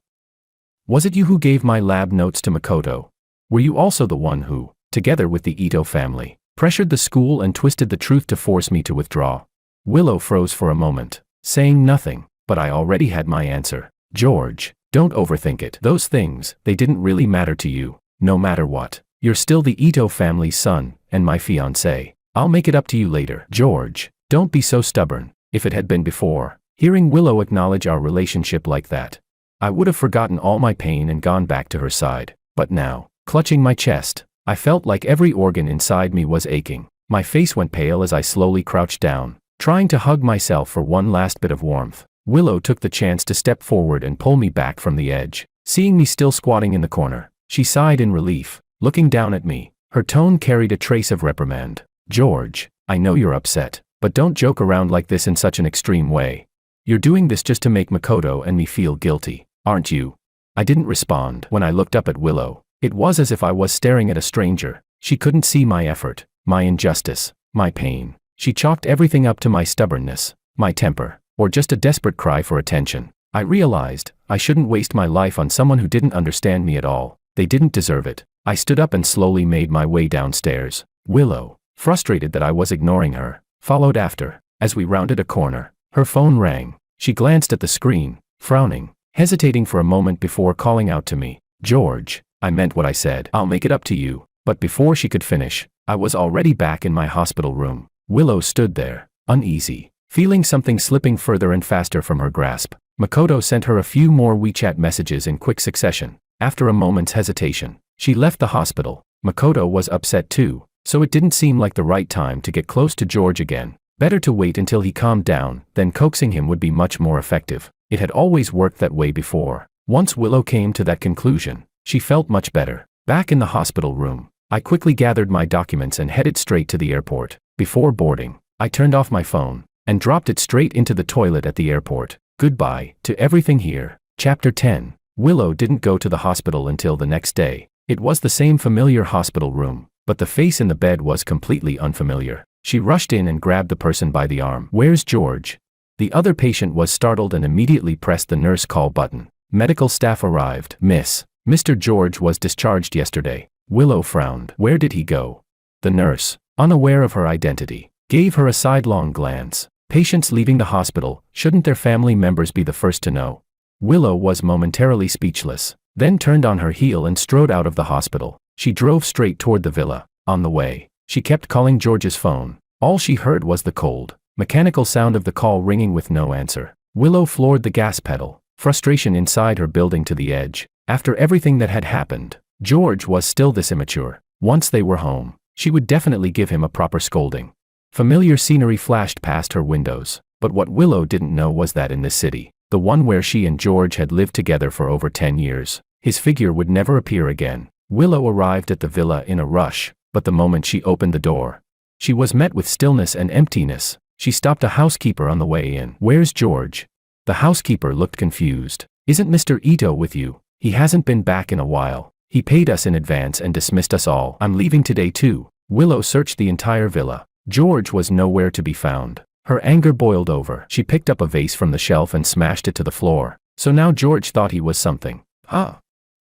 was it you who gave my lab notes to Makoto? Were you also the one who, together with the Ito family, pressured the school and twisted the truth to force me to withdraw?" Willow froze for a moment, saying nothing, but I already had my answer. "George, don't overthink it. Those things, they didn't really matter to you. No matter what, you're still the Ito family's son, and my fiancé. I'll make it up to you later." "George, don't be so stubborn." If it had been before, hearing Willow acknowledge our relationship like that, I would have forgotten all my pain and gone back to her side. But now, clutching my chest, I felt like every organ inside me was aching. My face went pale as I slowly crouched down, trying to hug myself for one last bit of warmth. Willow took the chance to step forward and pull me back from the edge. Seeing me still squatting in the corner, she sighed in relief. looking down at me. Her tone carried a trace of reprimand. "George, I know you're upset, but don't joke around like this in such an extreme way. You're doing this just to make Makoto and me feel guilty, aren't you?" I didn't respond. When I looked up at Willow, it was as if I was staring at a stranger. She couldn't see my effort, my injustice, my pain. She chalked everything up to my stubbornness, my temper, or just a desperate cry for attention. I realized I shouldn't waste my life on someone who didn't understand me at all. They didn't deserve it. I stood up and slowly made my way downstairs. Willow, frustrated that I was ignoring her, followed after. As we rounded a corner, her phone rang. She glanced at the screen, frowning, hesitating for a moment before calling out to me. "George, I meant what I said. I'll make it up to you." But before she could finish, I was already back in my hospital room. Willow stood there, uneasy, feeling something slipping further and faster from her grasp. Makoto sent her a few more WeChat messages in quick succession. After a moment's hesitation, she left the hospital. Makoto was upset too, so it didn't seem like the right time to get close to George again. Better to wait until he calmed down, then coaxing him would be much more effective. It had always worked that way before. Once Willow came to that conclusion, she felt much better. Back in the hospital room, I quickly gathered my documents and headed straight to the airport. Before boarding, I turned off my phone and dropped it straight into the toilet at the airport. Goodbye to everything here. Chapter 10. Willow didn't go to the hospital until the next day. It was the same familiar hospital room, but the face in the bed was completely unfamiliar. She rushed in and grabbed the person by the arm. "Where's George?" The other patient was startled and immediately pressed the nurse call button. Medical staff arrived. Mr. George was discharged yesterday." Willow frowned. "Where did he go?" The nurse, unaware of her identity, gave her a sidelong glance. Patients leaving the hospital, shouldn't their family members be the first to know? Willow was momentarily speechless, then turned on her heel and strode out of the hospital. She drove straight toward the villa. On the way, she kept calling George's phone. All she heard was the cold, mechanical sound of the call ringing with no answer. Willow floored the gas pedal, frustration inside her building to the edge. After everything that had happened, George was still this immature. Once they were home, she would definitely give him a proper scolding. Familiar scenery flashed past her windows, but what Willow didn't know was that in this city, the one where she and George had lived together for over 10 years, his figure would never appear again. Willow arrived at the villa in a rush, but the moment she opened the door, she was met with stillness and emptiness. She stopped a housekeeper on the way in. "Where's George?" The housekeeper looked confused. "Isn't Mr. Ito with you? He hasn't been back in a while. He paid us in advance and dismissed us all. I'm leaving today too." Willow searched the entire villa. George was nowhere to be found. Her anger boiled over. She picked up a vase from the shelf and smashed it to the floor. So now George thought he was something.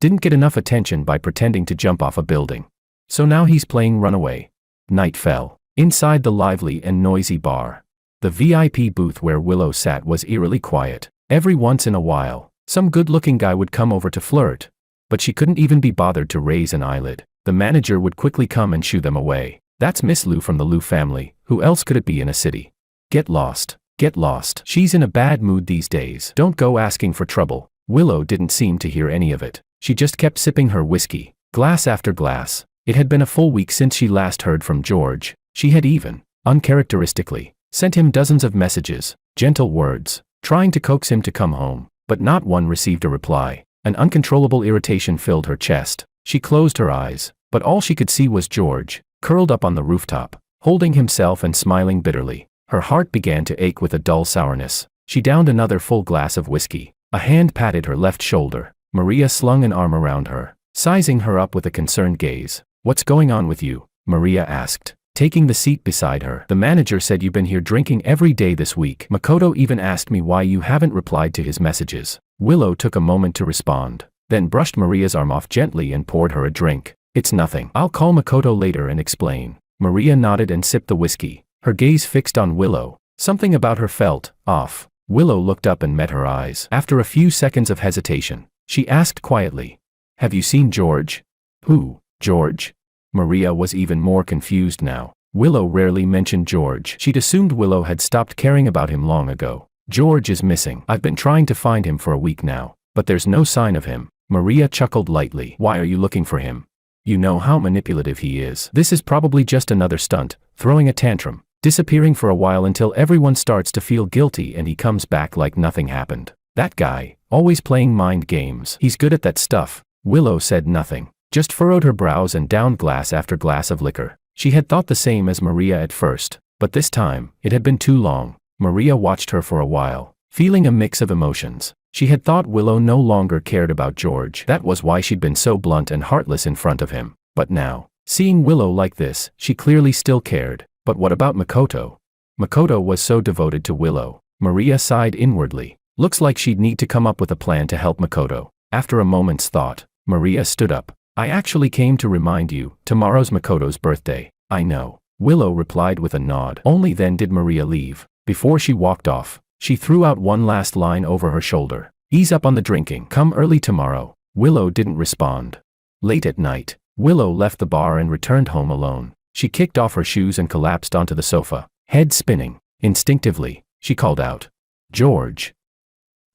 Didn't get enough attention by pretending to jump off a building. So now he's playing runaway. Night fell. Inside the lively and noisy bar, the VIP booth where Willow sat was eerily quiet. Every once in a while, some good-looking guy would come over to flirt, but she couldn't even be bothered to raise an eyelid. The manager would quickly come and shoo them away. "That's Miss Liu from the Liu family. Who else could it be in a city? Get lost. Get lost. She's in a bad mood these days. Don't go asking for trouble." Willow didn't seem to hear any of it. She just kept sipping her whiskey, glass after glass. It had been a full week since she last heard from George. She had even, uncharacteristically, sent him dozens of messages, gentle words, trying to coax him to come home, but not one received a reply. An uncontrollable irritation filled her chest. She closed her eyes, but all she could see was George, curled up on the rooftop, holding himself and smiling bitterly. Her heart began to ache with a dull sourness. She downed another full glass of whiskey. A hand patted her left shoulder. Maria slung an arm around her, sizing her up with a concerned gaze. "What's going on with you?" Maria asked, taking the seat beside her. "The manager said you've been here drinking every day this week. Makoto even asked me why you haven't replied to his messages." Willow took a moment to respond, then brushed Maria's arm off gently and poured her a drink. "It's nothing. I'll call Makoto later and explain." Maria nodded and sipped the whiskey, her gaze fixed on Willow. Something about her felt off. Willow looked up and met her eyes. After a few seconds of hesitation, she asked quietly, "Have you seen George?" "Who, George?" Maria was even more confused now. Willow rarely mentioned George. She'd assumed Willow had stopped caring about him long ago. "George is missing. I've been trying to find him for a week now, but there's no sign of him." Maria chuckled lightly. "Why are you looking for him? You know how manipulative he is. This is probably just another stunt, throwing a tantrum, disappearing for a while until everyone starts to feel guilty and he comes back like nothing happened. That guy, always playing mind games. He's good at that stuff." Willow said nothing, just furrowed her brows and downed glass after glass of liquor. She had thought the same as Maria at first, but this time, it had been too long. Maria watched her for a while, feeling a mix of emotions. She had thought Willow no longer cared about George. That was why she'd been so blunt and heartless in front of him. But now, seeing Willow like this, she clearly still cared. But what about Makoto? Makoto was so devoted to Willow. Maria sighed inwardly. Looks like she'd need to come up with a plan to help Makoto. After a moment's thought, Maria stood up. I actually came to remind you, tomorrow's Makoto's birthday. I know. Willow replied with a nod. Only then did Maria leave. Before she walked off, she threw out one last line over her shoulder. Ease up on the drinking. Come early tomorrow. Willow didn't respond. Late at night, Willow left the bar and returned home alone. She kicked off her shoes and collapsed onto the sofa, head spinning. Instinctively, she called out, George.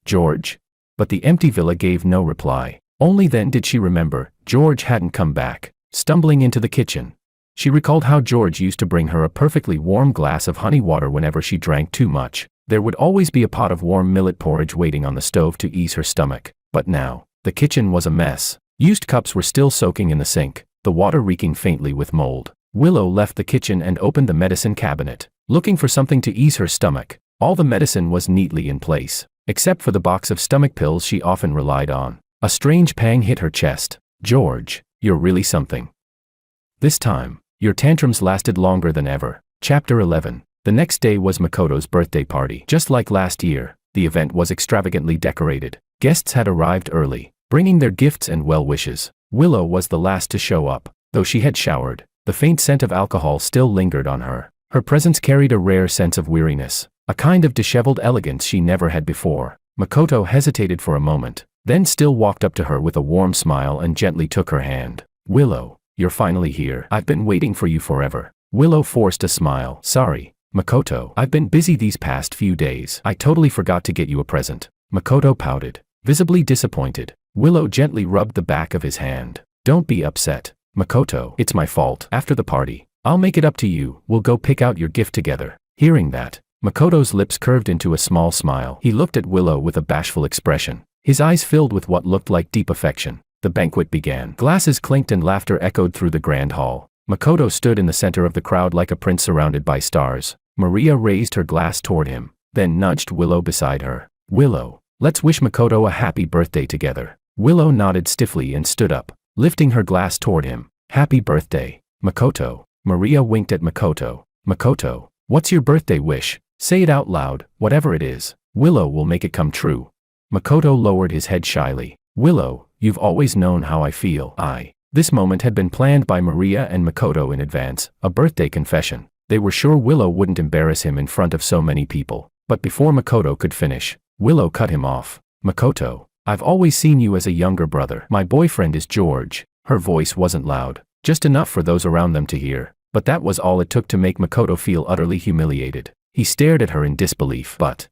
George? But the empty villa gave no reply. Only then did she remember, George hadn't come back. Stumbling into the kitchen, she recalled how George used to bring her a perfectly warm glass of honey water whenever she drank too much. There would always be a pot of warm millet porridge waiting on the stove to ease her stomach. But now, the kitchen was a mess. Used cups were still soaking in the sink, the water reeking faintly with mold. Willow left the kitchen and opened the medicine cabinet, looking for something to ease her stomach. All the medicine was neatly in place, except for the box of stomach pills she often relied on. A strange pang hit her chest. George, you're really something. This time, your tantrums lasted longer than ever. Chapter 11. The next day was Makoto's birthday party. Just like last year, the event was extravagantly decorated. Guests had arrived early, bringing their gifts and well wishes. Willow was the last to show up. Though she had showered, the faint scent of alcohol still lingered on her. Her presence carried a rare sense of weariness, a kind of disheveled elegance she never had before. Makoto hesitated for a moment, then still walked up to her with a warm smile and gently took her hand. Willow, you're finally here. I've been waiting for you forever. Willow forced a smile. Sorry, Makoto. I've been busy these past few days. I totally forgot to get you a present. Makoto pouted, visibly disappointed. Willow gently rubbed the back of his hand. Don't be upset, Makoto. It's my fault. After the party, I'll make it up to you. We'll go pick out your gift together. Hearing that, Makoto's lips curved into a small smile. He looked at Willow with a bashful expression, his eyes filled with what looked like deep affection. The banquet began. Glasses clinked and laughter echoed through the grand hall. Makoto stood in the center of the crowd like a prince surrounded by stars. Maria raised her glass toward him, then nudged Willow beside her. Willow, let's wish Makoto a happy birthday together. Willow nodded stiffly and stood up, lifting her glass toward him. Happy birthday, Makoto. Maria winked at Makoto. Makoto, what's your birthday wish? Say it out loud, whatever it is. Willow will make it come true. Makoto lowered his head shyly. Willow, you've always known how I feel. This moment had been planned by Maria and Makoto in advance, a birthday confession. They were sure Willow wouldn't embarrass him in front of so many people. But before Makoto could finish, Willow cut him off. Makoto, I've always seen you as a younger brother. My boyfriend is George. Her voice wasn't loud, just enough for those around them to hear. But that was all it took to make Makoto feel utterly humiliated. He stared at her in disbelief. But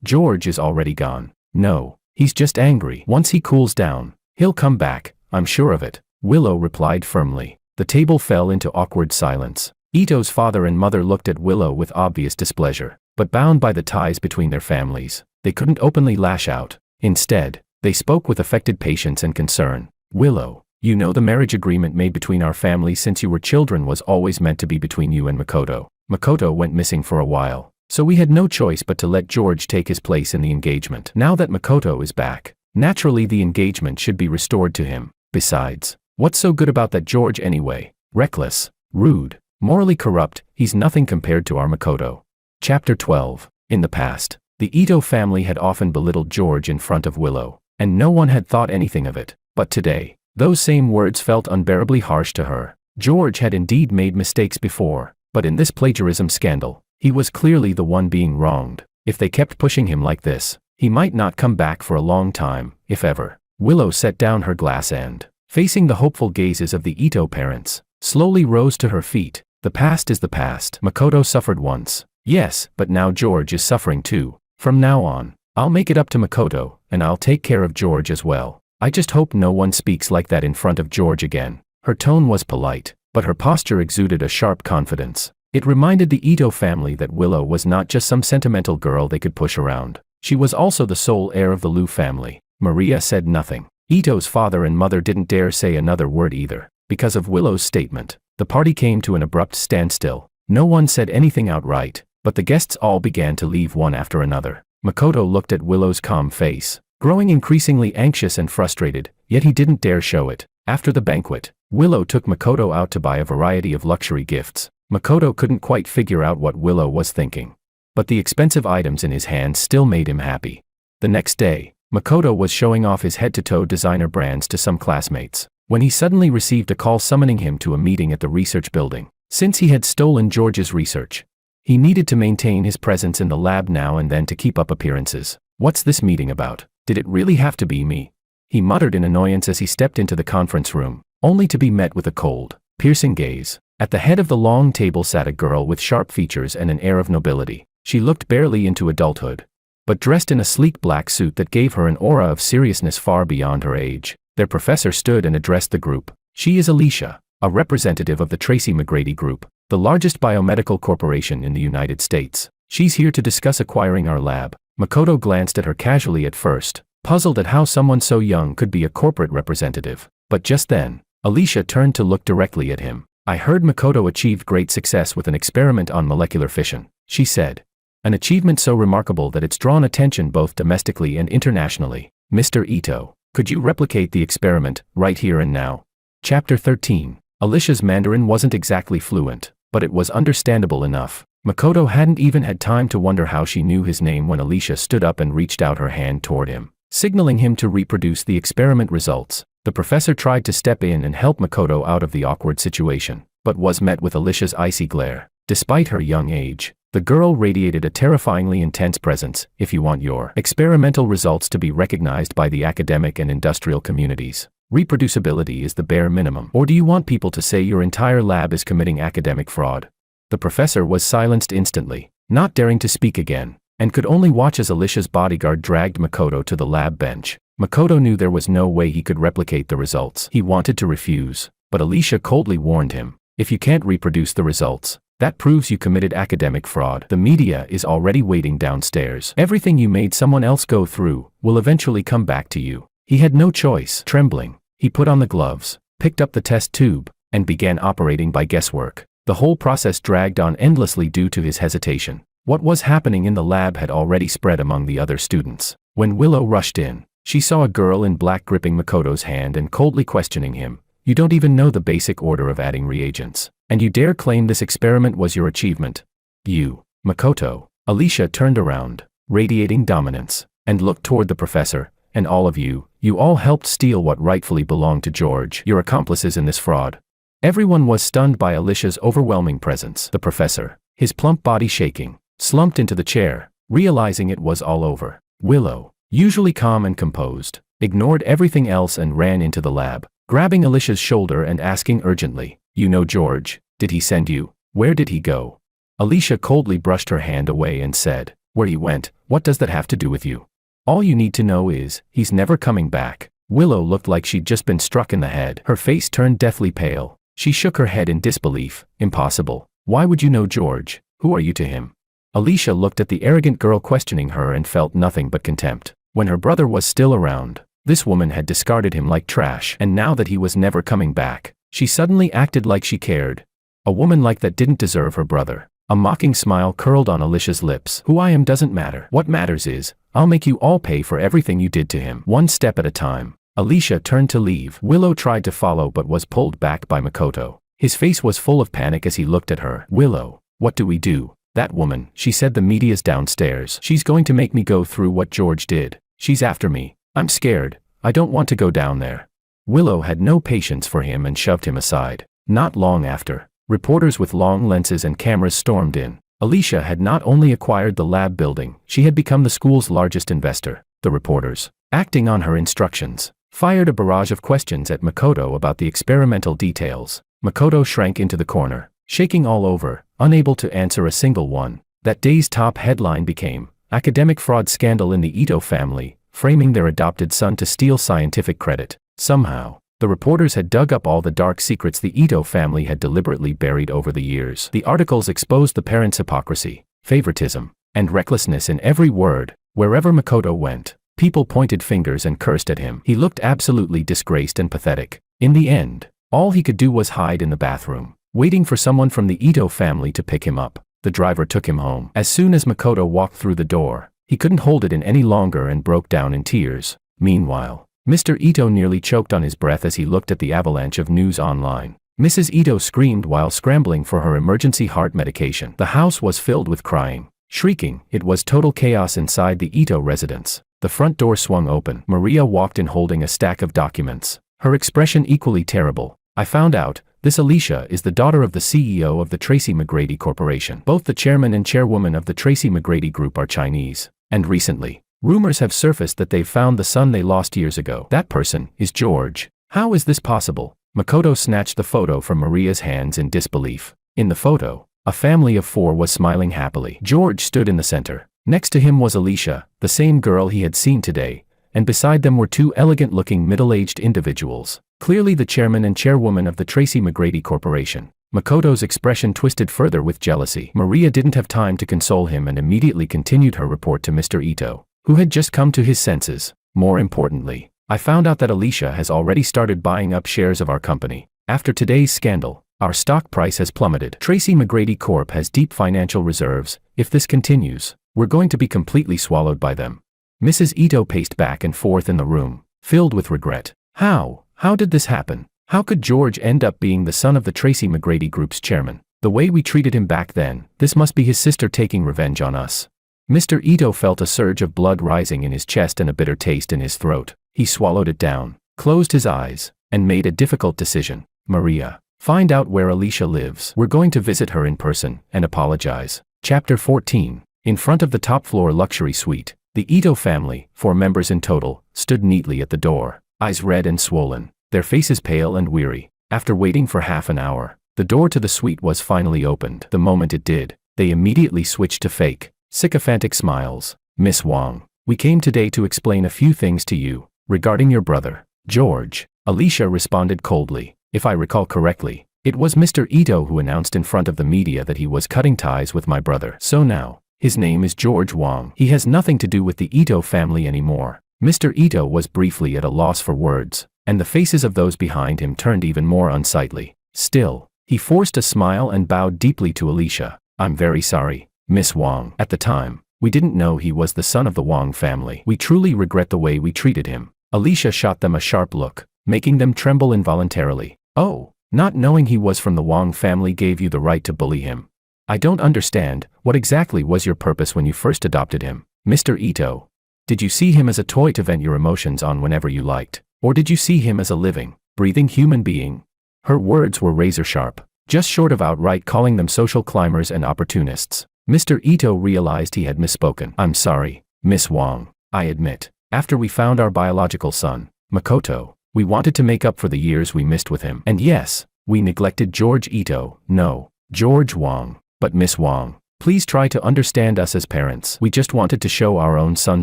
George is already gone. No, he's just angry. Once he cools down, he'll come back, I'm sure of it. Willow replied firmly. The table fell into awkward silence. Ito's father and mother looked at Willow with obvious displeasure, but bound by the ties between their families, they couldn't openly lash out. Instead, they spoke with affected patience and concern. Willow, you know the marriage agreement made between our families since you were children was always meant to be between you and Makoto. Makoto went missing for a while, so we had no choice but to let George take his place in the engagement. Now that Makoto is back, naturally the engagement should be restored to him. Besides, what's so good about that George anyway? Reckless, rude, morally corrupt, he's nothing compared to our Makoto. Chapter 12. In the past, the Ito family had often belittled George in front of Willow, and no one had thought anything of it. But today, those same words felt unbearably harsh to her. George had indeed made mistakes before, but in this plagiarism scandal, he was clearly the one being wronged. If they kept pushing him like this, he might not come back for a long time, if ever. Willow set down her glass and, facing the hopeful gazes of the Ito parents, slowly rose to her feet. The past is the past. Makoto suffered once. Yes, but now George is suffering too. From now on, I'll make it up to Makoto, and I'll take care of George as well. I just hope no one speaks like that in front of George again. Her tone was polite, but her posture exuded a sharp confidence. It reminded the Ito family that Willow was not just some sentimental girl they could push around. She was also the sole heir of the Liu family. Maria said nothing. Ito's father and mother didn't dare say another word either. Because of Willow's statement, the party came to an abrupt standstill. No one said anything outright, but the guests all began to leave one after another. Makoto looked at Willow's calm face, growing increasingly anxious and frustrated, yet he didn't dare show it. After the banquet, Willow took Makoto out to buy a variety of luxury gifts. Makoto couldn't quite figure out what Willow was thinking, but the expensive items in his hands still made him happy. The next day, Makoto was showing off his head-to-toe designer brands to some classmates, when he suddenly received a call summoning him to a meeting at the research building. Since he had stolen George's research, he needed to maintain his presence in the lab now and then to keep up appearances. What's this meeting about? Did it really have to be me? He muttered in annoyance as he stepped into the conference room, only to be met with a cold, piercing gaze. At the head of the long table sat a girl with sharp features and an air of nobility. She looked barely into adulthood, but dressed in a sleek black suit that gave her an aura of seriousness far beyond her age. Their professor stood and addressed the group. She is Alicia, a representative of the Tracy McGrady Group, the largest biomedical corporation in the United States. She's here to discuss acquiring our lab. Makoto glanced at her casually at first, puzzled at how someone so young could be a corporate representative. But just then, Alicia turned to look directly at him. I heard Makoto achieved great success with an experiment on molecular fission, she said. An achievement so remarkable that it's drawn attention both domestically and internationally. Mr. Ito, could you replicate the experiment, right here and now? Chapter 13. Alicia's Mandarin wasn't exactly fluent, but it was understandable enough. Makoto hadn't even had time to wonder how she knew his name when Alicia stood up and reached out her hand toward him, signaling him to reproduce the experiment results. The professor tried to step in and help Makoto out of the awkward situation, but was met with Alicia's icy glare. Despite her young age, the girl radiated a terrifyingly intense presence. If you want your experimental results to be recognized by the academic and industrial communities, reproducibility is the bare minimum. Or do you want people to say your entire lab is committing academic fraud? The professor was silenced instantly, not daring to speak again, and could only watch as Alicia's bodyguard dragged Makoto to the lab bench. Makoto knew there was no way he could replicate the results. He wanted to refuse, but Alicia coldly warned him, if you can't reproduce the results, that proves you committed academic fraud. The media is already waiting downstairs. Everything you made someone else go through will eventually come back to you. He had no choice. Trembling, he put on the gloves, picked up the test tube, and began operating by guesswork. The whole process dragged on endlessly due to his hesitation. What was happening in the lab had already spread among the other students. When Willow rushed in, she saw a girl in black gripping Makoto's hand and coldly questioning him. You don't even know the basic order of adding reagents, and you dare claim this experiment was your achievement? You, Makoto. Alicia turned around, radiating dominance, and looked toward the professor. And all of you, you all helped steal what rightfully belonged to George. You're accomplices in this fraud. Everyone was stunned by Alicia's overwhelming presence. The professor, his plump body shaking, slumped into the chair, realizing it was all over. Willow, usually calm and composed, ignored everything else and ran into the lab, grabbing Alicia's shoulder and asking urgently, you know George, did he send you? Where did he go? Alicia coldly brushed her hand away and said, where he went, what does that have to do with you? All you need to know is, he's never coming back. Willow looked like she'd just been struck in the head. Her face turned deathly pale. She shook her head in disbelief. Impossible. Why would you know George? Who are you to him? Alicia looked at the arrogant girl questioning her and felt nothing but contempt. When her brother was still around, this woman had discarded him like trash, and now that he was never coming back, she suddenly acted like she cared. A woman like that didn't deserve her brother. A mocking smile curled on Alicia's lips. Who I am doesn't matter. What matters is, I'll make you all pay for everything you did to him. One step at a time. Alicia turned to leave. Willow tried to follow but was pulled back by Makoto. His face was full of panic as he looked at her. Willow, what do we do? That woman, she said, the media's downstairs. She's going to make me go through what George did. She's after me. I'm scared. I don't want to go down there. Willow had no patience for him and shoved him aside. Not long after, reporters with long lenses and cameras stormed in. Alicia had not only acquired the lab building, she had become the school's largest investor. The reporters, acting on her instructions, fired a barrage of questions at Makoto about the experimental details. Makoto shrank into the corner, shaking all over, unable to answer a single one. That day's top headline became, Academic Fraud Scandal in the Ito Family, Framing Their Adopted Son to Steal Scientific Credit. Somehow, the reporters had dug up all the dark secrets the Ito family had deliberately buried over the years. The articles exposed the parents' hypocrisy, favoritism, and recklessness in every word. Wherever Makoto went, People pointed fingers and cursed at him. He looked absolutely disgraced and pathetic. In the end, all he could do was hide in the bathroom, waiting for someone from the Ito family to pick him up. The driver took him home. As soon as Makoto walked through the door, he couldn't hold it in any longer and broke down in tears. Meanwhile, Mr. Ito nearly choked on his breath as he looked at the avalanche of news online. Mrs. Ito screamed while scrambling for her emergency heart medication. The house was filled with crying, shrieking. It was total chaos inside the Ito residence. The front door swung open. Maria walked in holding a stack of documents, her expression equally terrible. I found out, this Alicia is the daughter of the CEO of the Tracy McGrady Corporation. Both the chairman and chairwoman of the Tracy McGrady Group are Chinese. And recently, rumors have surfaced that they've found the son they lost years ago. That person is George. How is this possible? Makoto snatched the photo from Maria's hands in disbelief. In the photo, a family of 4 was smiling happily. George stood in the center. Next to him was Alicia, the same girl he had seen today, and beside them were 2 elegant-looking middle-aged individuals, clearly the chairman and chairwoman of the Tracy McGrady Corporation. Makoto's expression twisted further with jealousy. Maria didn't have time to console him and immediately continued her report to Mr. Ito, who had just come to his senses. More importantly, I found out that Alicia has already started buying up shares of our company. After today's scandal, our stock price has plummeted. Tracy McGrady Corp has deep financial reserves. If this continues, we're going to be completely swallowed by them. Mrs. Ito paced back and forth in the room, filled with regret. How did this happen? How could George end up being the son of the Tracy McGrady Group's chairman? The way we treated him back then, this must be his sister taking revenge on us. Mr. Ito felt a surge of blood rising in his chest and a bitter taste in his throat. He swallowed it down, closed his eyes, and made a difficult decision. Maria, find out where Alicia lives. We're going to visit her in person and apologize. Chapter 14. In front of the top-floor luxury suite, the Ito family, 4 members in total, stood neatly at the door, eyes red and swollen, their faces pale and weary. After waiting for half an hour, the door to the suite was finally opened. The moment it did, they immediately switched to fake, sycophantic smiles. Miss Wang, we came today to explain a few things to you, regarding your brother, George. Alicia responded coldly. If I recall correctly, it was Mr. Ito who announced in front of the media that he was cutting ties with my brother. So now, his name is George Wang. He has nothing to do with the Ito family anymore. Mr. Ito was briefly at a loss for words, and the faces of those behind him turned even more unsightly. Still, he forced a smile and bowed deeply to Alicia. I'm very sorry, Miss Wang. At the time, we didn't know he was the son of the Wang family. We truly regret the way we treated him. Alicia shot them a sharp look, making them tremble involuntarily. Oh, not knowing he was from the Wang family gave you the right to bully him. I don't understand, what exactly was your purpose when you first adopted him, Mr. Ito? Did you see him as a toy to vent your emotions on whenever you liked? Or did you see him as a living, breathing human being? Her words were razor sharp, just short of outright calling them social climbers and opportunists. Mr. Ito realized he had misspoken. I'm sorry, Miss Wang. I admit, after we found our biological son, Makoto, we wanted to make up for the years we missed with him. And yes, we neglected George Ito. No, George Wang. But Miss Wang, please try to understand us as parents. We just wanted to show our own son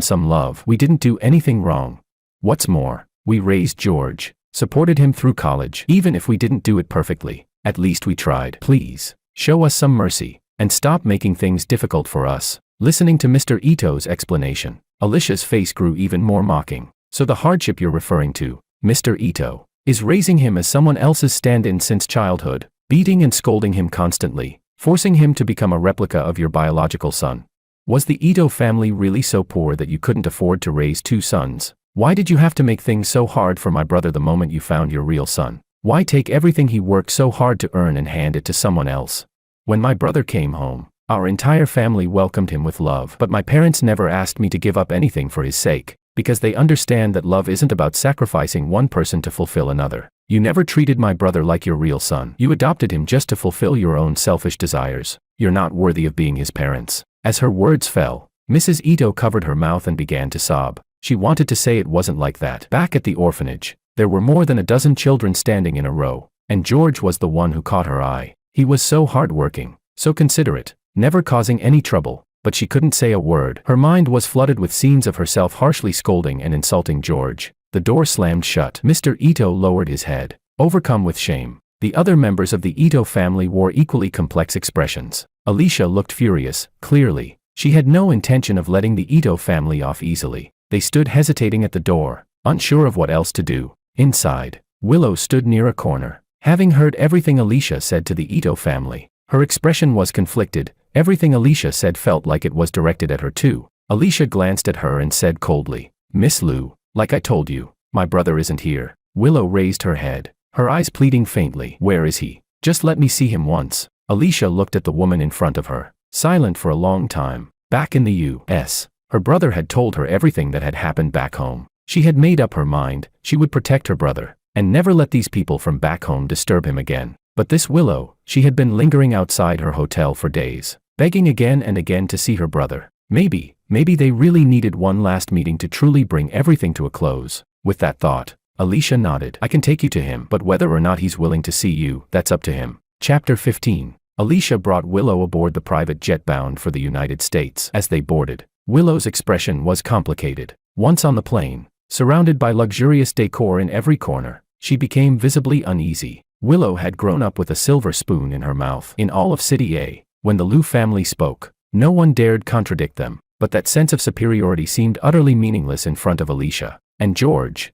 some love. We didn't do anything wrong. What's more, we raised George, supported him through college. Even if we didn't do it perfectly, at least we tried. Please, show us some mercy, and stop making things difficult for us. Listening to Mr. Ito's explanation, Alicia's face grew even more mocking. So the hardship you're referring to, Mr. Ito, is raising him as someone else's stand-in since childhood, beating and scolding him constantly, forcing him to become a replica of your biological son. Was the Ito family really so poor that you couldn't afford to raise 2 sons? Why did you have to make things so hard for my brother the moment you found your real son? Why take everything he worked so hard to earn and hand it to someone else? When my brother came home, our entire family welcomed him with love. But my parents never asked me to give up anything for his sake, because they understand that love isn't about sacrificing one person to fulfill another. You never treated my brother like your real son. You adopted him just to fulfill your own selfish desires. You're not worthy of being his parents. As her words fell, Mrs. Ito covered her mouth and began to sob. She wanted to say it wasn't like that. Back at the orphanage, there were more than a dozen children standing in a row, and George was the one who caught her eye. He was so hardworking, so considerate, never causing any trouble, but she couldn't say a word. Her mind was flooded with scenes of herself harshly scolding and insulting George. The door slammed shut. Mr. Ito lowered his head, overcome with shame. The other members of the Ito family wore equally complex expressions. Alicia looked furious, clearly. She had no intention of letting the Ito family off easily. They stood hesitating at the door, unsure of what else to do. Inside, Willow stood near a corner, having heard everything Alicia said to the Ito family. Her expression was conflicted. Everything Alicia said felt like it was directed at her too. Alicia glanced at her and said coldly, "Miss Lou, like I told you, my brother isn't here." Willow raised her head, her eyes pleading faintly. "Where is he? Just let me see him once." Alicia looked at the woman in front of her, silent for a long time. Back in the U.S., her brother had told her everything that had happened back home. She had made up her mind, she would protect her brother, and never let these people from back home disturb him again. But this Willow, she had been lingering outside her hotel for days, begging again and again to see her brother. Maybe they really needed one last meeting to truly bring everything to a close. With that thought, Alicia nodded. "I can take you to him, but whether or not he's willing to see you, that's up to him." Chapter 15. Alicia brought Willow aboard the private jet bound for the United States. As they boarded, Willow's expression was complicated. Once on the plane, surrounded by luxurious decor in every corner, she became visibly uneasy. Willow had grown up with a silver spoon in her mouth. In all of City A, when the Liu family spoke, no one dared contradict them, but that sense of superiority seemed utterly meaningless in front of Alicia. And George?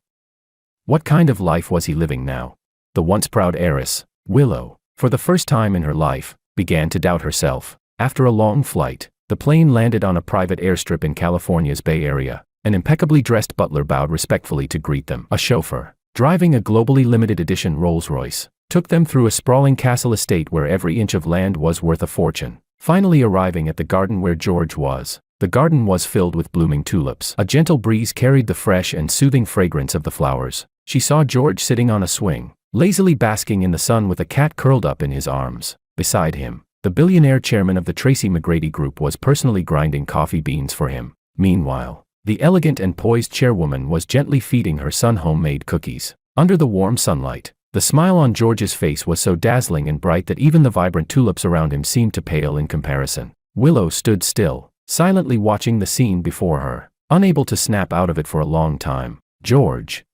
What kind of life was he living now? The once proud heiress, Willow, for the first time in her life, began to doubt herself. After a long flight, the plane landed on a private airstrip in California's Bay Area. An impeccably dressed butler bowed respectfully to greet them. A chauffeur, driving a globally limited edition Rolls-Royce, took them through a sprawling castle estate where every inch of land was worth a fortune. Finally arriving at the garden where George was, the garden was filled with blooming tulips. A gentle breeze carried the fresh and soothing fragrance of the flowers. She saw George sitting on a swing, lazily basking in the sun with a cat curled up in his arms. Beside him, the billionaire chairman of the Tracy McGrady Group was personally grinding coffee beans for him. Meanwhile, the elegant and poised chairwoman was gently feeding her son homemade cookies. Under the warm sunlight, the smile on George's face was so dazzling and bright that even the vibrant tulips around him seemed to pale in comparison. Willow stood still, silently watching the scene before her, unable to snap out of it for a long time. George.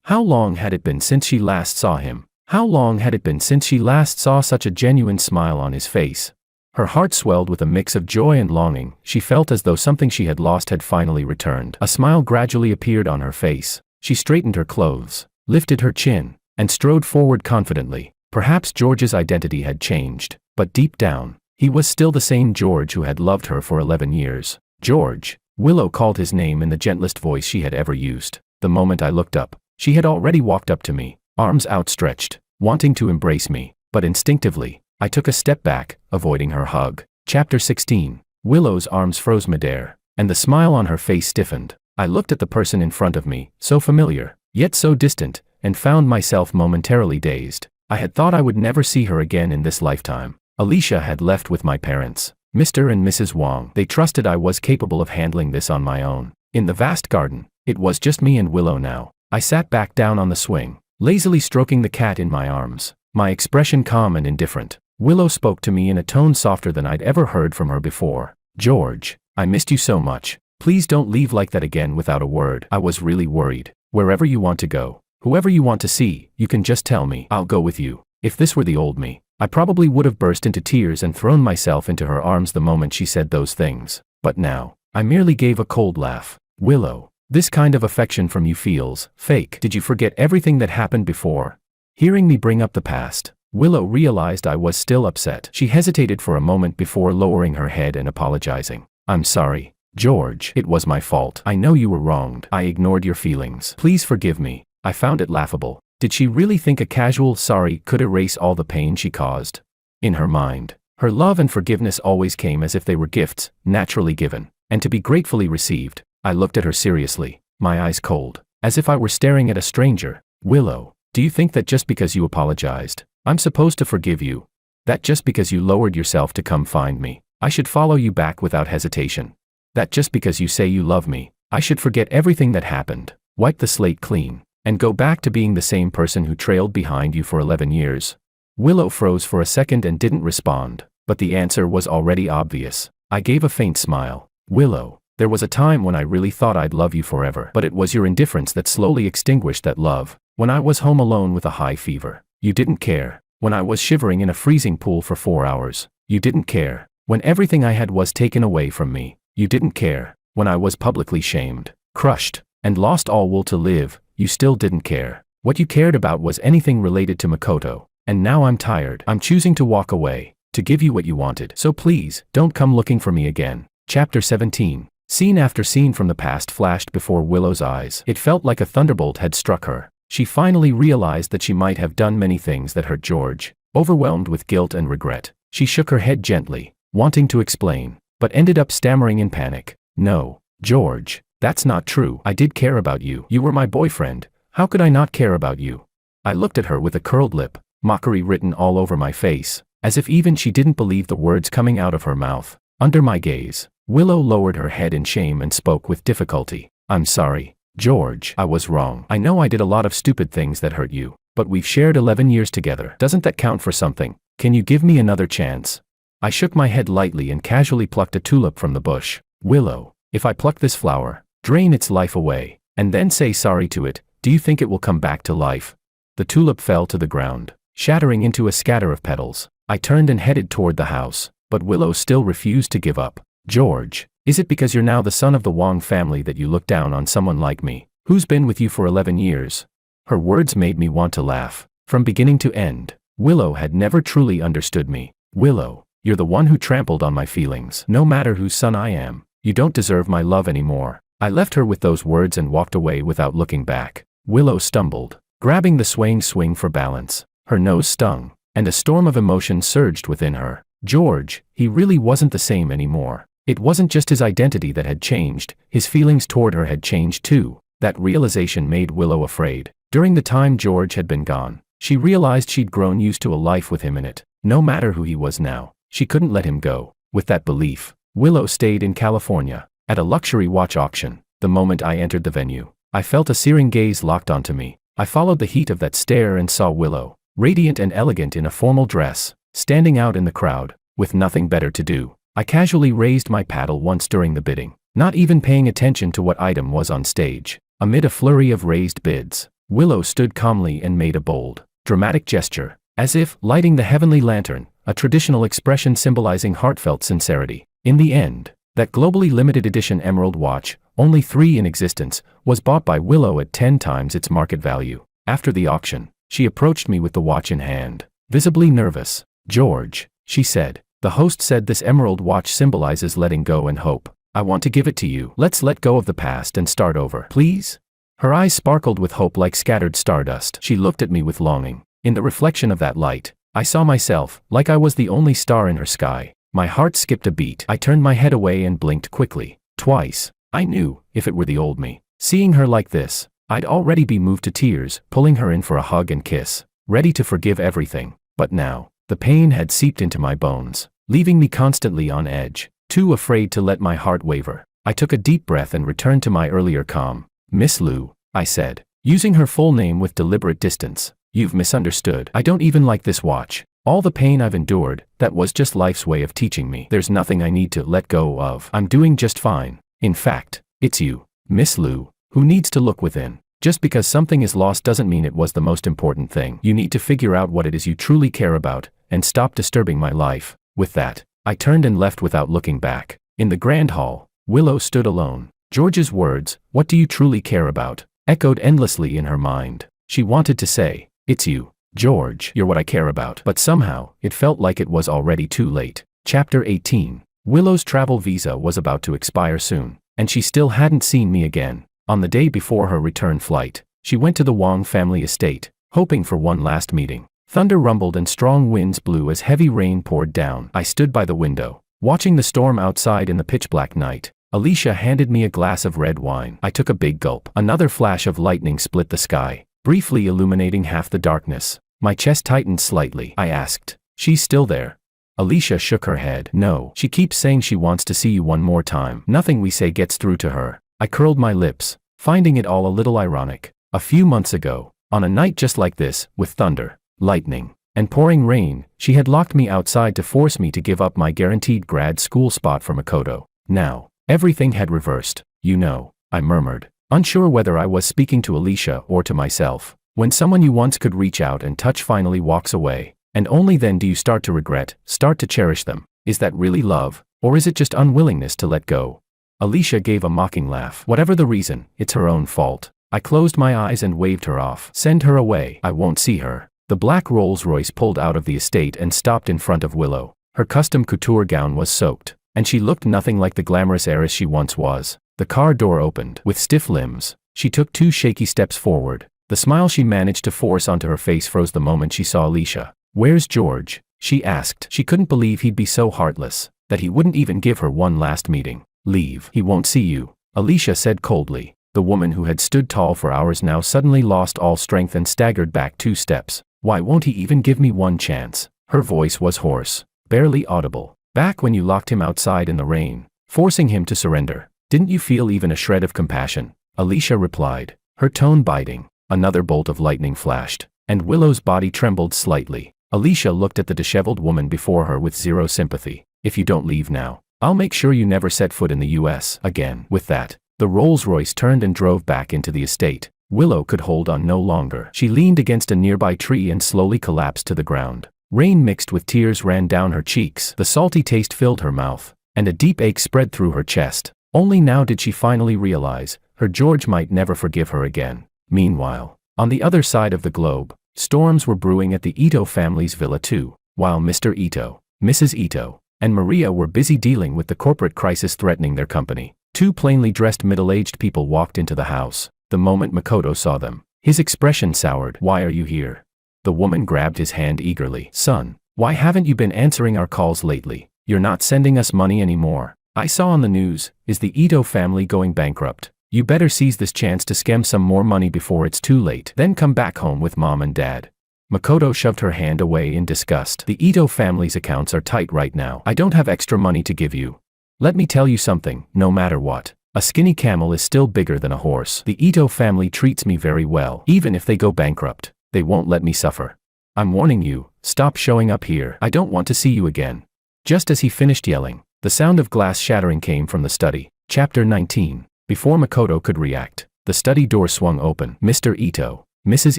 How long had it been since she last saw him? How long had it been since she last saw such a genuine smile on his face? Her heart swelled with a mix of joy and longing. She felt as though something she had lost had finally returned. A smile gradually appeared on her face. She straightened her clothes, lifted her chin, and strode forward confidently. Perhaps George's identity had changed, but deep down, he was still the same George who had loved her for 11 years. "George." Willow called his name in the gentlest voice she had ever used. The moment I looked up, she had already walked up to me, arms outstretched, wanting to embrace me, but instinctively, I took a step back, avoiding her hug. Chapter 16. Willow's arms froze midair, and the smile on her face stiffened. I looked at the person in front of me, so familiar, yet so distant, and found myself momentarily dazed. I had thought I would never see her again in this lifetime. Alicia had left with my parents, Mr. and Mrs. Wong. They trusted I was capable of handling this on my own. In the vast garden, it was just me and Willow now. I sat back down on the swing, lazily stroking the cat in my arms, my expression calm and indifferent. Willow spoke to me in a tone softer than I'd ever heard from her before. "George, I missed you so much. Please don't leave like that again without a word. I was really worried. Wherever you want to go, whoever you want to see, you can just tell me. I'll go with you." If this were the old me, I probably would have burst into tears and thrown myself into her arms the moment she said those things. But now, I merely gave a cold laugh. "Willow, this kind of affection from you feels fake. Did you forget everything that happened before?" Hearing me bring up the past, Willow realized I was still upset. She hesitated for a moment before lowering her head and apologizing. "I'm sorry, George. It was my fault. I know you were wronged. I ignored your feelings. Please forgive me." I found it laughable. Did she really think a casual sorry could erase all the pain she caused? In her mind, her love and forgiveness always came as if they were gifts, naturally given, and to be gratefully received. I looked at her seriously, my eyes cold, as if I were staring at a stranger. "Willow, do you think that just because you apologized, I'm supposed to forgive you? That just because you lowered yourself to come find me, I should follow you back without hesitation? That just because you say you love me, I should forget everything that happened, wipe the slate clean, and go back to being the same person who trailed behind you for 11 years? Willow froze for a second and didn't respond, but the answer was already obvious. I gave a faint smile. "Willow, there was a time when I really thought I'd love you forever, but it was your indifference that slowly extinguished that love. When I was home alone with a high fever, you didn't care. When I was shivering in a freezing pool for 4 hours, you didn't care. When everything I had was taken away from me, you didn't care. When I was publicly shamed, crushed, and lost all will to live, you still didn't care. What you cared about was anything related to Makoto. And now I'm tired. I'm choosing to walk away, to give you what you wanted. So please, don't come looking for me again. Chapter 17. Scene after scene from the past flashed before Willow's eyes. It felt like a thunderbolt had struck her. She finally realized that she might have done many things that hurt George. Overwhelmed with guilt and regret, she shook her head gently, wanting to explain, but ended up stammering in panic. No, George, that's not true. I did care about you. You were my boyfriend. How could I not care about you? I looked at her with a curled lip, mockery written all over my face, as if even she didn't believe the words coming out of her mouth. Under my gaze, Willow lowered her head in shame and spoke with difficulty. I'm sorry, George. I was wrong. I know I did a lot of stupid things that hurt you, but we've shared 11 years together. Doesn't that count for something? Can you give me another chance? I shook my head lightly and casually plucked a tulip from the bush. Willow, if I pluck this flower, drain its life away, and then say sorry to it, do you think it will come back to life? The tulip fell to the ground, shattering into a scatter of petals. I turned and headed toward the house, but Willow still refused to give up. George, is it because you're now the son of the Wong family that you look down on someone like me, who's been with you for 11 years? Her words made me want to laugh. From beginning to end, Willow had never truly understood me. Willow, you're the one who trampled on my feelings. No matter whose son I am, you don't deserve my love anymore. I left her with those words and walked away without looking back. Willow stumbled, grabbing the swaying swing for balance. Her nose stung, and a storm of emotion surged within her. George, he really wasn't the same anymore. It wasn't just his identity that had changed, his feelings toward her had changed too. That realization made Willow afraid. During the time George had been gone, she realized she'd grown used to a life with him in it. No matter who he was now, she couldn't let him go. With that belief, Willow stayed in California, at a luxury watch auction. The moment I entered the venue, I felt a searing gaze locked onto me. I followed the heat of that stare and saw Willow, radiant and elegant in a formal dress, standing out in the crowd, with nothing better to do. I casually raised my paddle once during the bidding, not even paying attention to what item was on stage. Amid a flurry of raised bids, Willow stood calmly and made a bold, dramatic gesture, as if lighting the heavenly lantern, a traditional expression symbolizing heartfelt sincerity. In the end, that globally limited edition emerald watch, only 3 in existence, was bought by Willow at 10 times its market value. After the auction, she approached me with the watch in hand, visibly nervous. George, she said, the host said this emerald watch symbolizes letting go and hope. I want to give it to you. Let's let go of the past and start over, please? Her eyes sparkled with hope like scattered stardust. She looked at me with longing. In the reflection of that light, I saw myself, like I was the only star in her sky. My heart skipped a beat. I turned my head away and blinked quickly, twice. I knew, if it were the old me, seeing her like this, I'd already be moved to tears, pulling her in for a hug and kiss, ready to forgive everything. But now, the pain had seeped into my bones, leaving me constantly on edge, too afraid to let my heart waver. I took a deep breath and returned to my earlier calm. Miss Liu, I said, using her full name with deliberate distance. You've misunderstood. I don't even like this watch. All the pain I've endured, that was just life's way of teaching me. There's nothing I need to let go of. I'm doing just fine. In fact, it's you, Miss Liu, who needs to look within. Just because something is lost doesn't mean it was the most important thing. You need to figure out what it is you truly care about, and stop disturbing my life. With that, I turned and left without looking back. In the grand hall, Willow stood alone. George's words, "What do you truly care about?" echoed endlessly in her mind. She wanted to say, "It's you, George, you're what I care about." But somehow, it felt like it was already too late. Chapter 18. Willow's travel visa was about to expire soon, and she still hadn't seen me again. On the day before her return flight, she went to the Wong family estate, hoping for one last meeting. Thunder rumbled and strong winds blew as heavy rain poured down. I stood by the window, watching the storm outside in the pitch-black night. Alicia handed me a glass of red wine. I took a big gulp. Another flash of lightning split the sky, briefly illuminating half the darkness. My chest tightened slightly. I asked, "She's still there?" Alicia shook her head. "No, she keeps saying she wants to see you one more time. Nothing we say gets through to her." I curled my lips, finding it all a little ironic. A few months ago, on a night just like this, with thunder, lightning, and pouring rain, she had locked me outside to force me to give up my guaranteed grad school spot for Makoto. Now, everything had reversed. "You know," I murmured, unsure whether I was speaking to Alicia or to myself. When someone you once could reach out and touch finally walks away, and only then do you start to regret, start to cherish them. Is that really love, or is it just unwillingness to let go? Alicia gave a mocking laugh. Whatever the reason, it's her own fault. I closed my eyes and waved her off. Send her away. I won't see her. The black Rolls-Royce pulled out of the estate and stopped in front of Willow. Her custom couture gown was soaked, and she looked nothing like the glamorous heiress she once was. The car door opened. With stiff limbs, she took 2 shaky steps forward. The smile she managed to force onto her face froze the moment she saw Alicia. "Where's George?" she asked. She couldn't believe he'd be so heartless, that he wouldn't even give her one last meeting. "Leave. He won't see you," Alicia said coldly. The woman who had stood tall for hours now suddenly lost all strength and staggered back 2 steps. "Why won't he even give me one chance?" Her voice was hoarse, barely audible. "Back when you locked him outside in the rain, forcing him to surrender, didn't you feel even a shred of compassion?" Alicia replied, her tone biting. Another bolt of lightning flashed, and Willow's body trembled slightly. Alicia looked at the disheveled woman before her with zero sympathy. "If you don't leave now, I'll make sure you never set foot in the US again." With that, the Rolls-Royce turned and drove back into the estate. Willow could hold on no longer. She leaned against a nearby tree and slowly collapsed to the ground. Rain mixed with tears ran down her cheeks. The salty taste filled her mouth, and a deep ache spread through her chest. Only now did she finally realize her George might never forgive her again. Meanwhile, on the other side of the globe, storms were brewing at the Ito family's villa too. While Mr. Ito, Mrs. Ito, and Maria were busy dealing with the corporate crisis threatening their company, 2 plainly dressed middle-aged people walked into the house. The moment Makoto saw them, his expression soured. "Why are you here?" The woman grabbed his hand eagerly. "Son, why haven't you been answering our calls lately? You're not sending us money anymore. I saw on the news, is the Ito family going bankrupt? You better seize this chance to scam some more money before it's too late. Then come back home with Mom and Dad." Makoto shoved her hand away in disgust. "The Ito family's accounts are tight right now. I don't have extra money to give you. Let me tell you something, no matter what, a skinny camel is still bigger than a horse. The Ito family treats me very well. Even if they go bankrupt, they won't let me suffer. I'm warning you, stop showing up here. I don't want to see you again." Just as he finished yelling, the sound of glass shattering came from the study. Chapter 19. Before Makoto could react, the study door swung open. Mr. Ito, Mrs.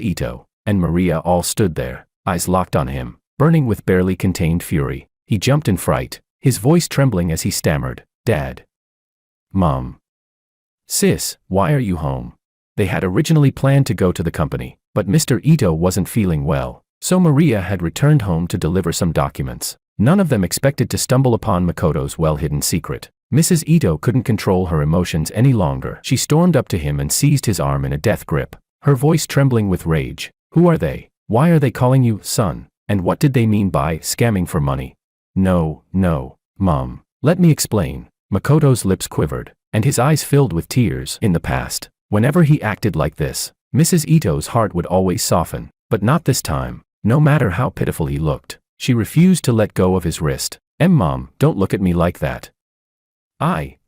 Ito, and Maria all stood there, eyes locked on him, burning with barely contained fury. He jumped in fright, his voice trembling as he stammered, "Dad. Mom. Sis, why are you home?" They had originally planned to go to the company, but Mr. Ito wasn't feeling well, so Maria had returned home to deliver some documents. None of them expected to stumble upon Makoto's well-hidden secret. Mrs. Ito couldn't control her emotions any longer. She stormed up to him and seized his arm in a death grip, her voice trembling with rage. "Who are they? Why are they calling you son? And what did they mean by scamming for money?" No, Mom. Let me explain." Makoto's lips quivered, and his eyes filled with tears. In the past, whenever he acted like this, Mrs. Ito's heart would always soften, but not this time. No matter how pitiful he looked, she refused to let go of his wrist. Mom, don't look at me like that."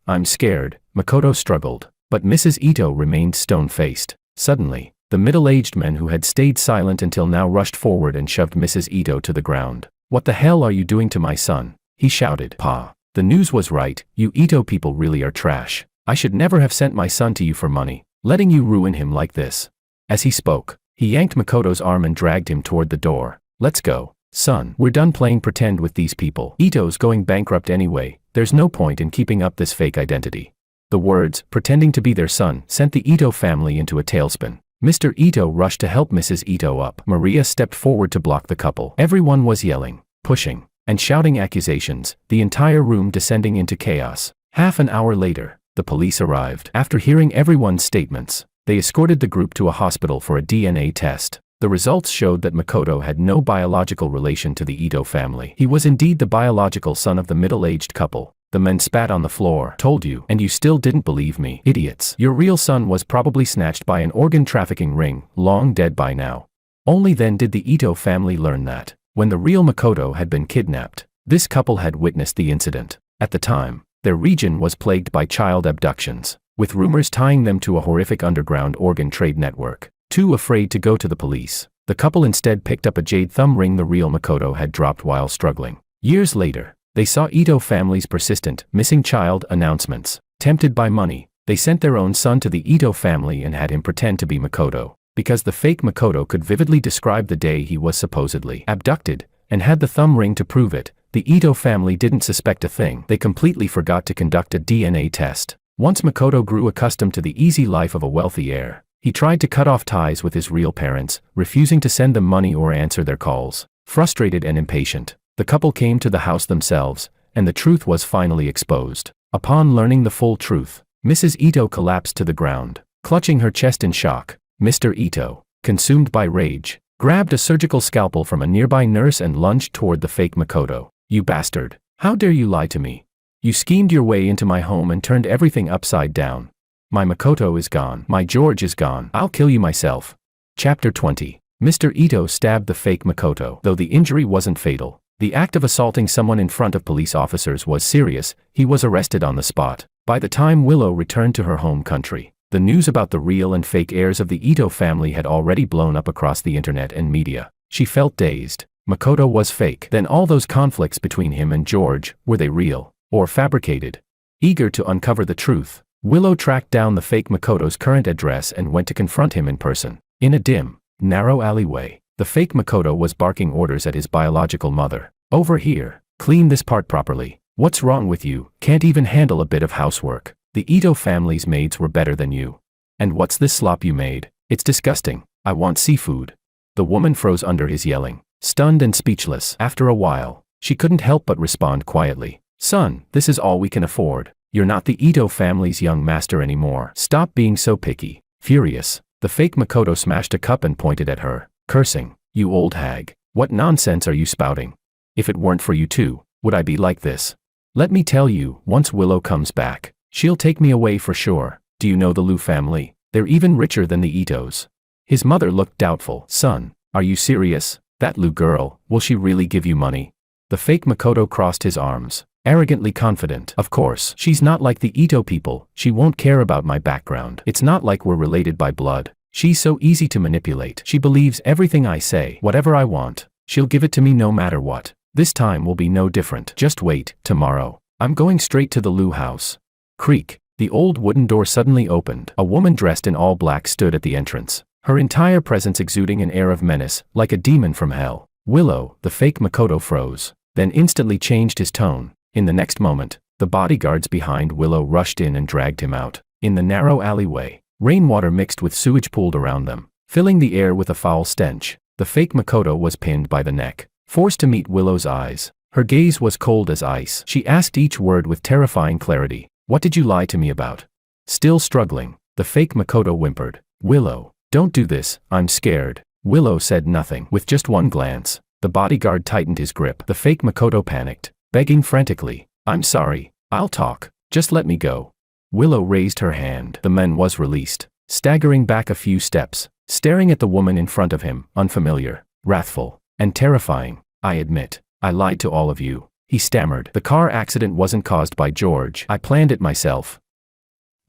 I'm scared," Makoto struggled, but Mrs. Ito remained stone-faced. Suddenly, the middle-aged man who had stayed silent until now rushed forward and shoved Mrs. Ito to the ground. "What the hell are you doing to my son?" he shouted. "Pa, the news was right, you Ito people really are trash. I should never have sent my son to you for money, letting you ruin him like this." As he spoke, he yanked Makoto's arm and dragged him toward the door. "Let's go, son. We're done playing pretend with these people. Ito's going bankrupt anyway. There's no point in keeping up this fake identity." The words, pretending to be their son, sent the Ito family into a tailspin. Mr. Ito rushed to help Mrs. Ito up. Maria stepped forward to block the couple. Everyone was yelling, pushing, and shouting accusations, the entire room descending into chaos. Half an hour later, the police arrived. After hearing everyone's statements, they escorted the group to a hospital for a DNA test. The results showed that Makoto had no biological relation to the Ito family. He was indeed the biological son of the middle-aged couple. The men spat on the floor. "Told you, and you still didn't believe me. Idiots. Your real son was probably snatched by an organ trafficking ring, long dead by now." Only then did the Ito family learn that, when the real Makoto had been kidnapped, this couple had witnessed the incident. At the time, their region was plagued by child abductions, with rumors tying them to a horrific underground organ trade network. Too afraid to go to the police, the couple instead picked up a jade thumb ring the real Makoto had dropped while struggling. Years later, they saw Ito family's persistent, missing child announcements. Tempted by money, they sent their own son to the Ito family and had him pretend to be Makoto. Because the fake Makoto could vividly describe the day he was supposedly abducted, and had the thumb ring to prove it, the Ito family didn't suspect a thing. They completely forgot to conduct a DNA test. Once Makoto grew accustomed to the easy life of a wealthy heir, he tried to cut off ties with his real parents, refusing to send them money or answer their calls. Frustrated and impatient, the couple came to the house themselves, and the truth was finally exposed. Upon learning the full truth, Mrs. Ito collapsed to the ground, clutching her chest in shock. Mr. Ito, consumed by rage, grabbed a surgical scalpel from a nearby nurse and lunged toward the fake Makoto. "You bastard! How dare you lie to me? You schemed your way into my home and turned everything upside down. My Makoto is gone. My George is gone. I'll kill you myself." Chapter 20. Mr. Ito stabbed the fake Makoto. Though the injury wasn't fatal, the act of assaulting someone in front of police officers was serious. He was arrested on the spot. By the time Willow returned to her home country, the news about the real and fake heirs of the Ito family had already blown up across the internet and media. She felt dazed. Makoto was fake. Then all those conflicts between him and George, were they real or fabricated? Eager to uncover the truth, Willow tracked down the fake Makoto's current address and went to confront him in person. In a dim, narrow alleyway, the fake Makoto was barking orders at his biological mother. "Over here, clean this part properly. What's wrong with you? Can't even handle a bit of housework. The Ito family's maids were better than you. And what's this slop you made? It's disgusting. I want seafood." The woman froze under his yelling, stunned and speechless. After a while, she couldn't help but respond quietly. "Son, this is all we can afford. You're not the Ito family's young master anymore. Stop being so picky." Furious, the fake Makoto smashed a cup and pointed at her, cursing, "You old hag, what nonsense are you spouting? If it weren't for you two, would I be like this? Let me tell you, once Willow comes back, she'll take me away for sure. Do you know the Liu family? They're even richer than the Itos." His mother looked doubtful. "Son, are you serious? That Liu girl, will she really give you money?" The fake Makoto crossed his arms, arrogantly confident. "Of course, she's not like the Ito people. She won't care about my background. It's not like we're related by blood. She's so easy to manipulate. She believes everything I say. Whatever I want, she'll give it to me no matter what. This time will be no different. Just wait, tomorrow, I'm going straight to the Liu house." Creak. The old wooden door suddenly opened. A woman dressed in all black stood at the entrance, her entire presence exuding an air of menace, like a demon from hell. "Willow," the fake Makoto froze, then instantly changed his tone. In the next moment, the bodyguards behind Willow rushed in and dragged him out. In the narrow alleyway, rainwater mixed with sewage pooled around them, filling the air with a foul stench. The fake Makoto was pinned by the neck, forced to meet Willow's eyes. Her gaze was cold as ice. She asked each word with terrifying clarity. "What did you lie to me about?" Still struggling, the fake Makoto whimpered. "Willow, don't do this, I'm scared." Willow said nothing. With just one glance, the bodyguard tightened his grip. The fake Makoto panicked, begging frantically, "I'm sorry, I'll talk, just let me go." Willow raised her hand. The man was released, staggering back a few steps, staring at the woman in front of him, unfamiliar, wrathful, and terrifying. "I admit, I lied to all of you," he stammered. "The car accident wasn't caused by George. I planned it myself.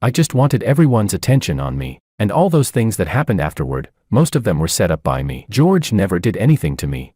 I just wanted everyone's attention on me, and all those things that happened afterward, most of them were set up by me. George never did anything to me.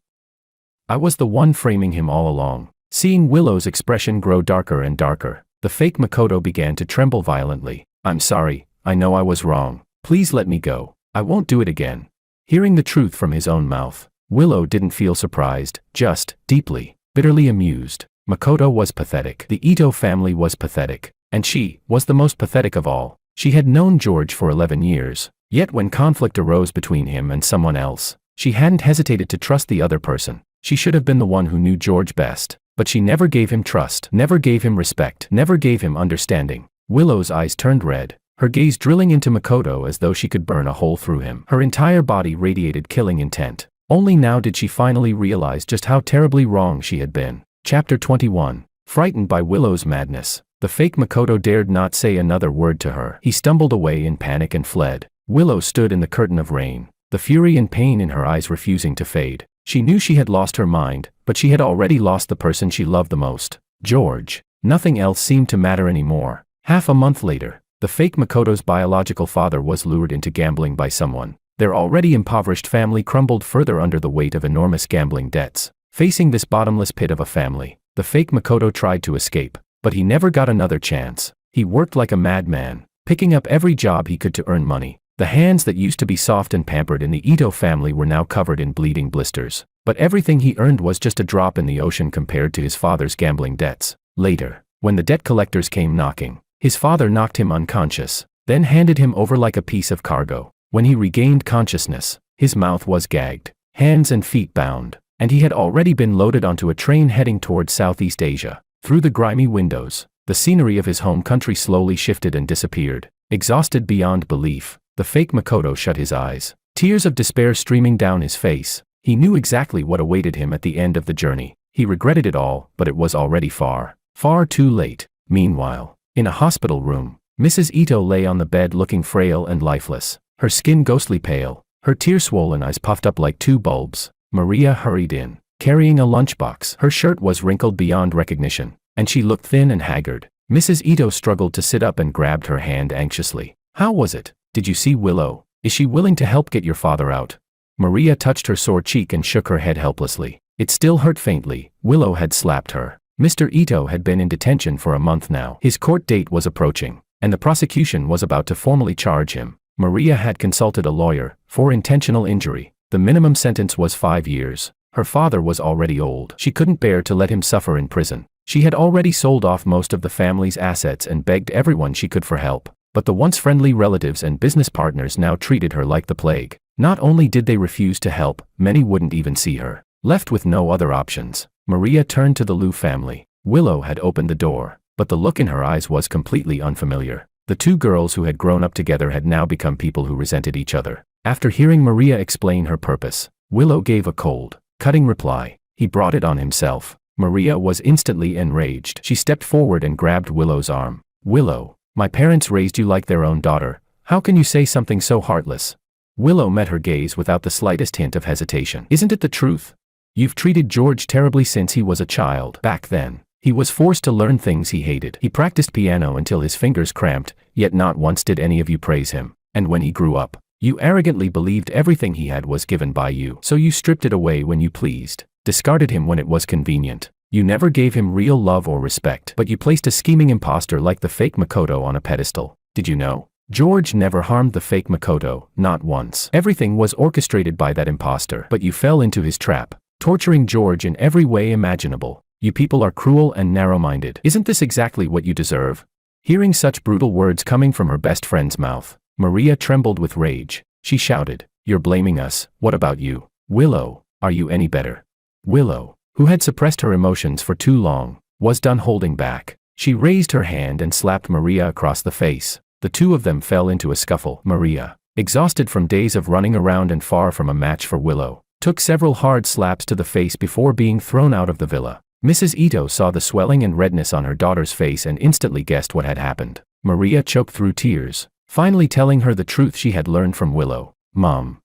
I was the one framing him all along." Seeing Willow's expression grow darker and darker, the fake Makoto began to tremble violently. "I'm sorry, I know I was wrong. Please let me go. I won't do it again." Hearing the truth from his own mouth, Willow didn't feel surprised, just deeply, bitterly amused. Makoto was pathetic. The Ito family was pathetic. And she was the most pathetic of all. She had known George for 11 years, yet when conflict arose between him and someone else, she hadn't hesitated to trust the other person. She should have been the one who knew George best. But she never gave him trust, never gave him respect, never gave him understanding. Willow's eyes turned red, her gaze drilling into Makoto as though she could burn a hole through him. Her entire body radiated killing intent. Only now did she finally realize just how terribly wrong she had been. Chapter 21. Frightened by Willow's madness, the fake Makoto dared not say another word to her. He stumbled away in panic and fled. Willow stood in the curtain of rain, the fury and pain in her eyes refusing to fade. She knew she had lost her mind, but she had already lost the person she loved the most, George. Nothing else seemed to matter anymore. Half a month later, the fake Makoto's biological father was lured into gambling by someone. Their already impoverished family crumbled further under the weight of enormous gambling debts. Facing this bottomless pit of a family, the fake Makoto tried to escape, but he never got another chance. He worked like a madman, picking up every job he could to earn money. The hands that used to be soft and pampered in the Ito family were now covered in bleeding blisters. But everything he earned was just a drop in the ocean compared to his father's gambling debts. Later, when the debt collectors came knocking, His father knocked him unconscious, then handed him over like a piece of cargo. When he regained consciousness, his mouth was gagged, hands and feet bound, and he had already been loaded onto a train heading towards Southeast Asia. Through the grimy windows, the scenery of his home country slowly shifted and disappeared. Exhausted beyond belief, the fake Makoto shut his eyes, tears of despair streaming down his face. He knew exactly what awaited him at the end of the journey. He regretted it all, but it was already far, far too late. Meanwhile, in a hospital room, Mrs. Ito lay on the bed looking frail and lifeless, her skin ghostly pale, her tear-swollen eyes puffed up like two bulbs. Maria hurried in, carrying a lunchbox. Her shirt was wrinkled beyond recognition, and she looked thin and haggard. Mrs. Ito struggled to sit up and grabbed her hand anxiously. "How was it? Did you see Willow? Is she willing to help get your father out?" Maria touched her sore cheek and shook her head helplessly. It still hurt faintly. Willow had slapped her. Mr. Ito had been in detention for a month now. His court date was approaching, and the prosecution was about to formally charge him. Maria had consulted a lawyer for intentional injury. The minimum sentence was 5 years. Her father was already old. She couldn't bear to let him suffer in prison. She had already sold off most of the family's assets and begged everyone she could for help. But the once friendly relatives and business partners now treated her like the plague. Not only did they refuse to help, many wouldn't even see her. Left with no other options, Maria turned to the Liu family. Willow had opened the door, but the look in her eyes was completely unfamiliar. The two girls who had grown up together had now become people who resented each other. After hearing Maria explain her purpose, Willow gave a cold, cutting reply. He brought it on himself. Maria was instantly enraged. She stepped forward and grabbed Willow's arm. "Willow, my parents raised you like their own daughter. How can you say something so heartless?" Willow met her gaze without the slightest hint of hesitation. "Isn't it the truth? You've treated George terribly since he was a child. Back then, he was forced to learn things he hated. He practiced piano until his fingers cramped, yet not once did any of you praise him. And when he grew up, you arrogantly believed everything he had was given by you. So you stripped it away when you pleased, discarded him when it was convenient. You never gave him real love or respect, but you placed a scheming imposter like the fake Makoto on a pedestal. Did you know? George never harmed the fake Makoto, not once. Everything was orchestrated by that imposter, but you fell into his trap, torturing George in every way imaginable. You people are cruel and narrow-minded. Isn't this exactly what you deserve?" Hearing such brutal words coming from her best friend's mouth, Maria trembled with rage. She shouted, "You're blaming us. What about you? Willow, are you any better?" Willow, who had suppressed her emotions for too long, was done holding back. She raised her hand and slapped Maria across the face. The two of them fell into a scuffle. Maria, exhausted from days of running around and far from a match for Willow, took several hard slaps to the face before being thrown out of the villa. Mrs. Ito saw the swelling and redness on her daughter's face and instantly guessed what had happened. Maria choked through tears, finally telling her the truth she had learned from Willow. "Mom,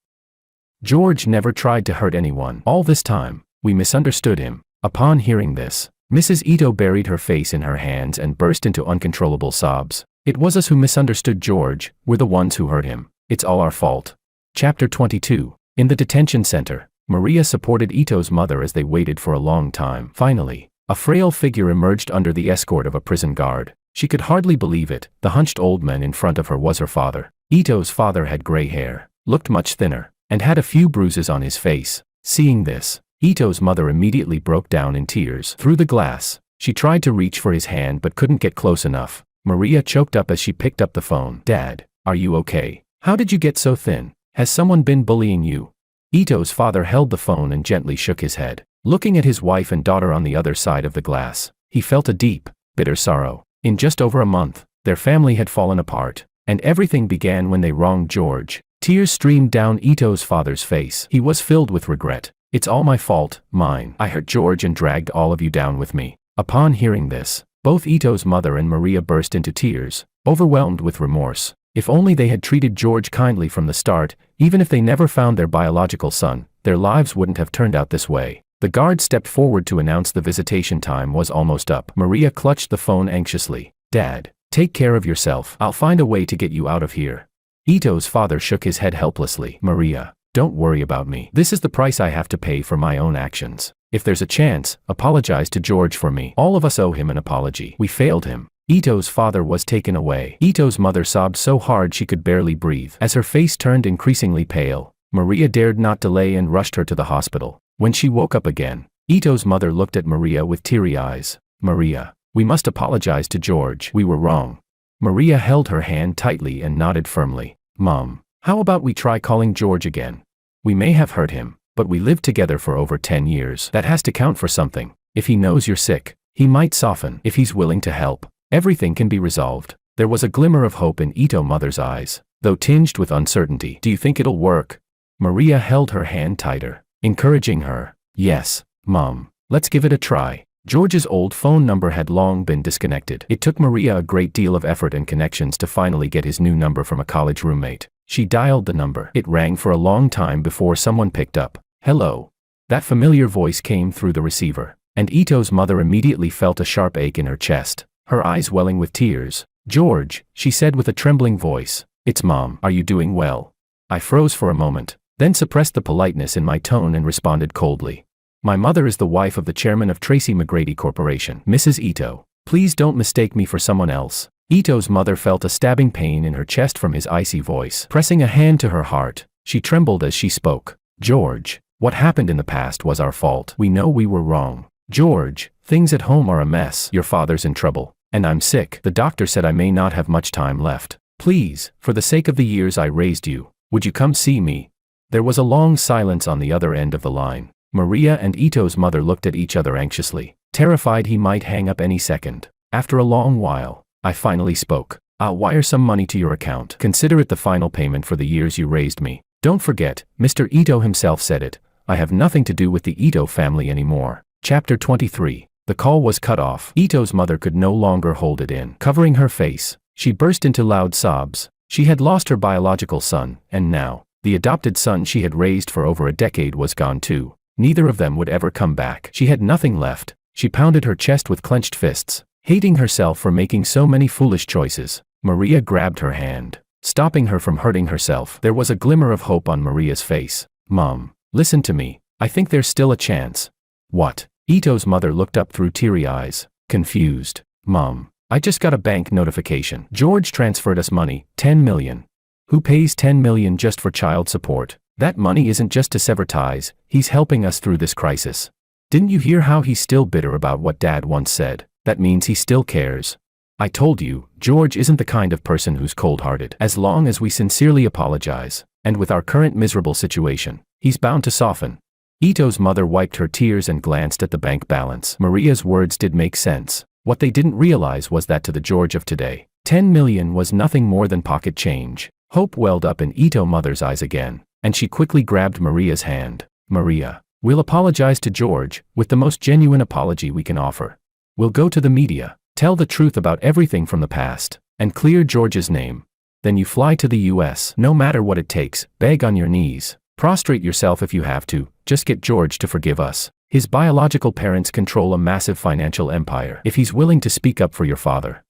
George never tried to hurt anyone. All this time, we misunderstood him." Upon hearing this, Mrs. Ito buried her face in her hands and burst into uncontrollable sobs. "It was us who misunderstood George. We're the ones who hurt him. It's all our fault." Chapter 22. In the detention center, Maria supported Ito's mother as they waited for a long time. Finally, a frail figure emerged under the escort of a prison guard. She could hardly believe it. The hunched old man in front of her was her father. Ito's father had gray hair, looked much thinner, and had a few bruises on his face. Seeing this, Ito's mother immediately broke down in tears. Through the glass, she tried to reach for his hand but couldn't get close enough. Maria choked up as she picked up the phone. "Dad, are you okay? How did you get so thin? Has someone been bullying you?" Ito's father held the phone and gently shook his head. Looking at his wife and daughter on the other side of the glass, he felt a deep, bitter sorrow. In just over a month, their family had fallen apart, and everything began when they wronged George. Tears streamed down Ito's father's face. He was filled with regret. "It's all my fault, mine. I hurt George and dragged all of you down with me." Upon hearing this, both Ito's mother and Maria burst into tears, overwhelmed with remorse. If only they had treated George kindly from the start, even if they never found their biological son, their lives wouldn't have turned out this way. The guard stepped forward to announce the visitation time was almost up. Maria clutched the phone anxiously. "Dad, take care of yourself. I'll find a way to get you out of here." Ito's father shook his head helplessly. "Maria, don't worry about me. This is the price I have to pay for my own actions. If there's a chance, apologize to George for me. All of us owe him an apology. We failed him." Ito's father was taken away. Ito's mother sobbed so hard she could barely breathe. As her face turned increasingly pale, Maria dared not delay and rushed her to the hospital. When she woke up again, Ito's mother looked at Maria with teary eyes. "Maria, we must apologize to George. We were wrong." Maria held her hand tightly and nodded firmly. Mom, how about we try calling George again? We may have hurt him, but we lived together for over 10 years. That has to count for something. If he knows you're sick, he might soften. If he's willing to help, everything can be resolved. There was a glimmer of hope in Ito mother's eyes, though tinged with uncertainty. Do you think it'll work? Maria held her hand tighter, encouraging her. Yes, Mom, let's give it a try. George's old phone number had long been disconnected. It took Maria a great deal of effort and connections to finally get his new number from a college roommate. She dialed the number. It rang for a long time before someone picked up. Hello. That familiar voice came through the receiver, and Ito's mother immediately felt a sharp ache in her chest, her eyes welling with tears. George, she said with a trembling voice. It's Mom. Are you doing well? I froze for a moment, then suppressed the politeness in my tone and responded coldly. My mother is the wife of the chairman of Tracy McGrady Corporation, Mrs. Ito. Please don't mistake me for someone else. Ito's mother felt a stabbing pain in her chest from his icy voice. Pressing a hand to her heart, she trembled as she spoke. George, what happened in the past was our fault. We know we were wrong. George, things at home are a mess. Your father's in trouble, and I'm sick. The doctor said I may not have much time left. Please, for the sake of the years I raised you, would you come see me? There was a long silence on the other end of the line. Maria and Ito's mother looked at each other anxiously, terrified he might hang up any second. After a long while, I finally spoke. I'll wire some money to your account. Consider it the final payment for the years you raised me. Don't forget, Mr. Ito himself said it. I have nothing to do with the Ito family anymore. Chapter 23. The call was cut off. Ito's mother could no longer hold it in. Covering her face, she burst into loud sobs. She had lost her biological son, and now, the adopted son she had raised for over a decade was gone too. Neither of them would ever come back. She had nothing left. She pounded her chest with clenched fists, hating herself for making so many foolish choices. Maria grabbed her hand, stopping her from hurting herself. There was a glimmer of hope on Maria's face. Mom, listen to me. I think there's still a chance. What? Ito's mother looked up through teary eyes, confused. Mom, I just got a bank notification. George transferred us money, $10 million. Who pays $10 million just for child support? That money isn't just to sever ties, he's helping us through this crisis. Didn't you hear how he's still bitter about what Dad once said? That means he still cares. I told you, George isn't the kind of person who's cold-hearted. As long as we sincerely apologize, and with our current miserable situation, he's bound to soften. Ito's mother wiped her tears and glanced at the bank balance. Maria's words did make sense. What they didn't realize was that to the George of today, $10 million was nothing more than pocket change. Hope welled up in Ito's mother's eyes again, and she quickly grabbed Maria's hand. Maria, we'll apologize to George, with the most genuine apology we can offer. We'll go to the media, tell the truth about everything from the past, and clear George's name. Then you fly to the US, no matter what it takes, beg on your knees, prostrate yourself if you have to, just get George to forgive us. His biological parents control a massive financial empire. If he's willing to speak up for your father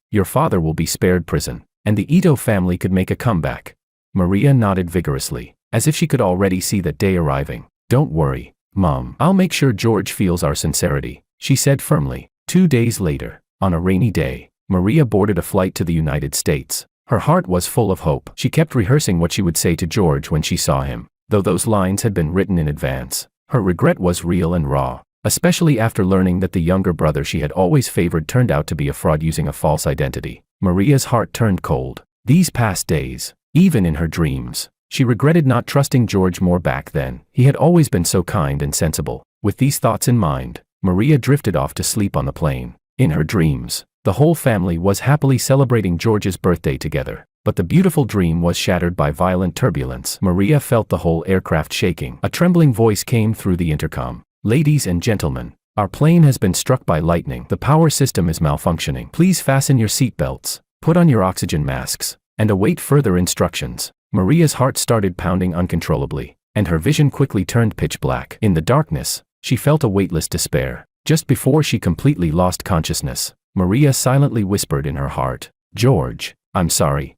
will be spared prison, and the Ito family could make a comeback. Maria nodded vigorously, as if she could already see that day arriving. Don't worry, Mom. I'll make sure George feels our sincerity, she said firmly. 2 days later, on a rainy day, Maria boarded a flight to the United States. Her heart was full of hope. She kept rehearsing what she would say to George when she saw him, though those lines had been written in advance. Her regret was real and raw, especially after learning that the younger brother she had always favored turned out to be a fraud using a false identity. Maria's heart turned cold. These past days, even in her dreams, she regretted not trusting George more back then. He had always been so kind and sensible. With these thoughts in mind, Maria drifted off to sleep on the plane. In her dreams, the whole family was happily celebrating George's birthday together. But the beautiful dream was shattered by violent turbulence. Maria felt the whole aircraft shaking. A trembling voice came through the intercom. Ladies and gentlemen, our plane has been struck by lightning. The power system is malfunctioning. Please fasten your seatbelts, put on your oxygen masks, and await further instructions. Maria's heart started pounding uncontrollably, and her vision quickly turned pitch black. In the darkness, she felt a weightless despair. Just before she completely lost consciousness, Maria silently whispered in her heart, George, I'm sorry.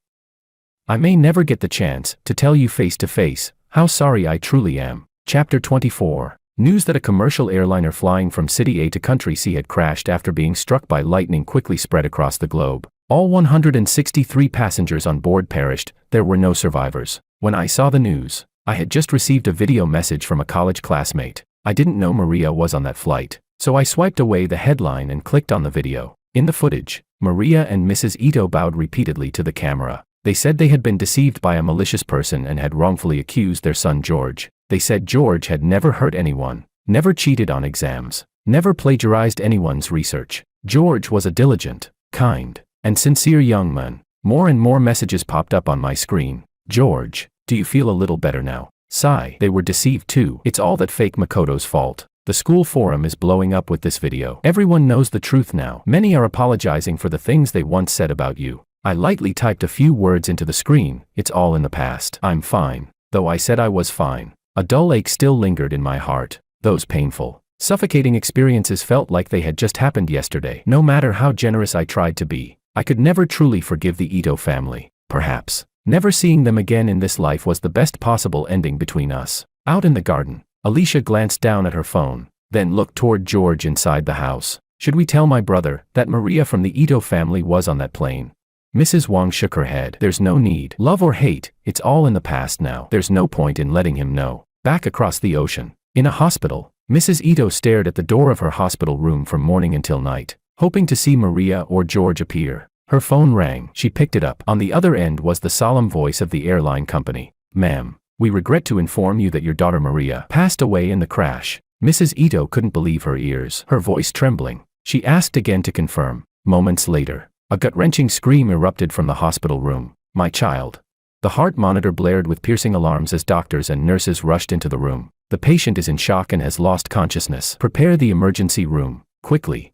I may never get the chance to tell you face to face how sorry I truly am. Chapter 24. News that a commercial airliner flying from City A to Country C had crashed after being struck by lightning quickly spread across the globe. All 163 passengers on board perished. There were no survivors. When I saw the news, I had just received a video message from a college classmate. I didn't know Maria was on that flight, so I swiped away the headline and clicked on the video. In the footage, Maria and Mrs. Ito bowed repeatedly to the camera. They said they had been deceived by a malicious person and had wrongfully accused their son George. They said George had never hurt anyone, never cheated on exams, never plagiarized anyone's research. George was a diligent, kind, and sincere young man. More and more messages popped up on my screen. George, do you feel a little better now? Sigh. They were deceived too. It's all that fake Makoto's fault. The school forum is blowing up with this video. Everyone knows the truth now. Many are apologizing for the things they once said about you. I lightly typed a few words into the screen. It's all in the past. I'm fine. Though I said I was fine, a dull ache still lingered in my heart. Those painful, suffocating experiences felt like they had just happened yesterday. No matter how generous I tried to be, I could never truly forgive the Ito family. Perhaps never seeing them again in this life was the best possible ending between us. Out in the garden, Alicia glanced down at her phone, then looked toward George inside the house. Should we tell my brother that Maria from the Ito family was on that plane? Mrs. Wang shook her head. There's no need. Love or hate, it's all in the past now. There's no point in letting him know. Back across the ocean, in a hospital, Mrs. Ito stared at the door of her hospital room from morning until night, hoping to see Maria or George appear. Her phone rang. She picked it up. On the other end was the solemn voice of the airline company. Ma'am, we regret to inform you that your daughter Maria passed away in the crash. Mrs. Ito couldn't believe her ears, her voice trembling. She asked again to confirm. Moments later, a gut-wrenching scream erupted from the hospital room. My child. The heart monitor blared with piercing alarms as doctors and nurses rushed into the room. The patient is in shock and has lost consciousness. Prepare the emergency room, quickly.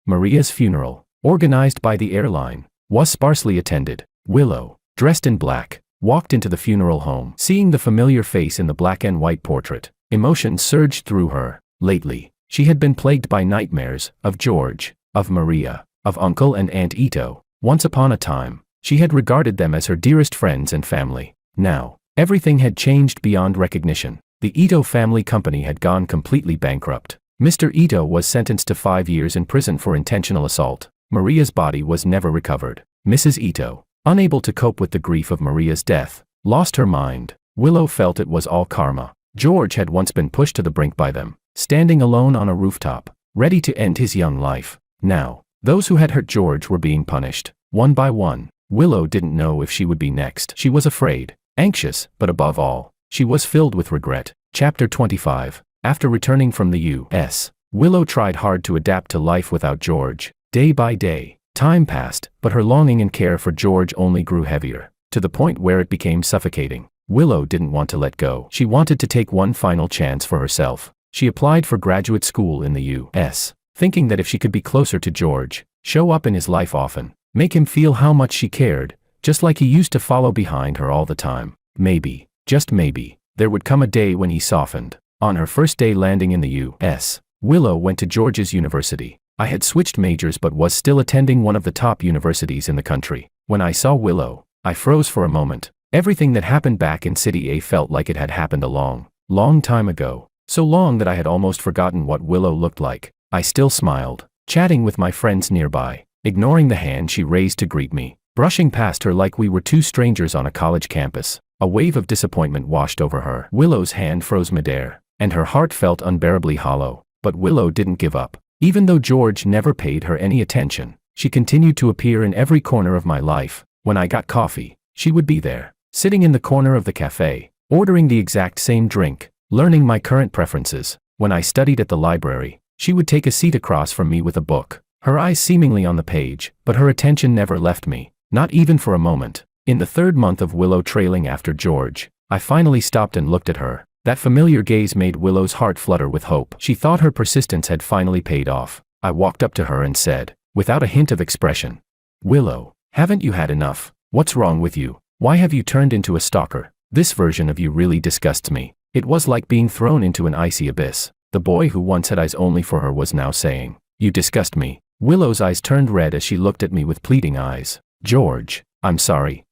Maria's funeral, organized by the airline, was sparsely attended. Willow, dressed in black, walked into the funeral home. Seeing the familiar face in the black and white portrait, emotion surged through her. Lately, she had been plagued by nightmares of George, of Maria, of Uncle and Aunt Ito. Once upon a time, she had regarded them as her dearest friends and family. Now, everything had changed beyond recognition. The Ito family company had gone completely bankrupt. Mr. Ito was sentenced to 5 years in prison for intentional assault. Maria's body was never recovered. Mrs. Ito, unable to cope with the grief of Maria's death, lost her mind. Willow felt it was all karma. George had once been pushed to the brink by them, standing alone on a rooftop, ready to end his young life. Now, those who had hurt George were being punished, one by one. Willow didn't know if she would be next. She was afraid, anxious, but above all, she was filled with regret. Chapter 25. After returning from the U.S., Willow tried hard to adapt to life without George. Day by day, time passed, but her longing and care for George only grew heavier, to the point where it became suffocating. Willow didn't want to let go. She wanted to take one final chance for herself. She applied for graduate school in the U.S., thinking that if she could be closer to George, show up in his life often, make him feel how much she cared, just like he used to follow behind her all the time, maybe, just maybe, there would come a day when he softened. On her first day landing in the U.S., Willow went to George's university. I had switched majors but was still attending one of the top universities in the country. When I saw Willow, I froze for a moment. Everything that happened back in City A felt like it had happened a long, long time ago. So long that I had almost forgotten what Willow looked like. I still smiled, chatting with my friends nearby, ignoring the hand she raised to greet me, brushing past her like we were two strangers on a college campus. A wave of disappointment washed over her. Willow's hand froze midair, and her heart felt unbearably hollow. But Willow didn't give up. Even though George never paid her any attention, she continued to appear in every corner of my life. When I got coffee, she would be there, sitting in the corner of the cafe, ordering the exact same drink, learning my current preferences. When I studied at the library, she would take a seat across from me with a book, her eyes seemingly on the page, but her attention never left me, not even for a moment. In the 3rd month of Willow trailing after George, I finally stopped and looked at her. That familiar gaze made Willow's heart flutter with hope. She thought her persistence had finally paid off. I walked up to her and said, without a hint of expression, Willow, haven't you had enough? What's wrong with you? Why have you turned into a stalker? This version of you really disgusts me. It was like being thrown into an icy abyss. The boy who once had eyes only for her was now saying, you disgust me. Willow's eyes turned red as she looked at me with pleading eyes. George, I'm sorry.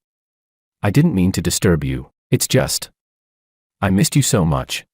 I didn't mean to disturb you. It's just, I missed you so much.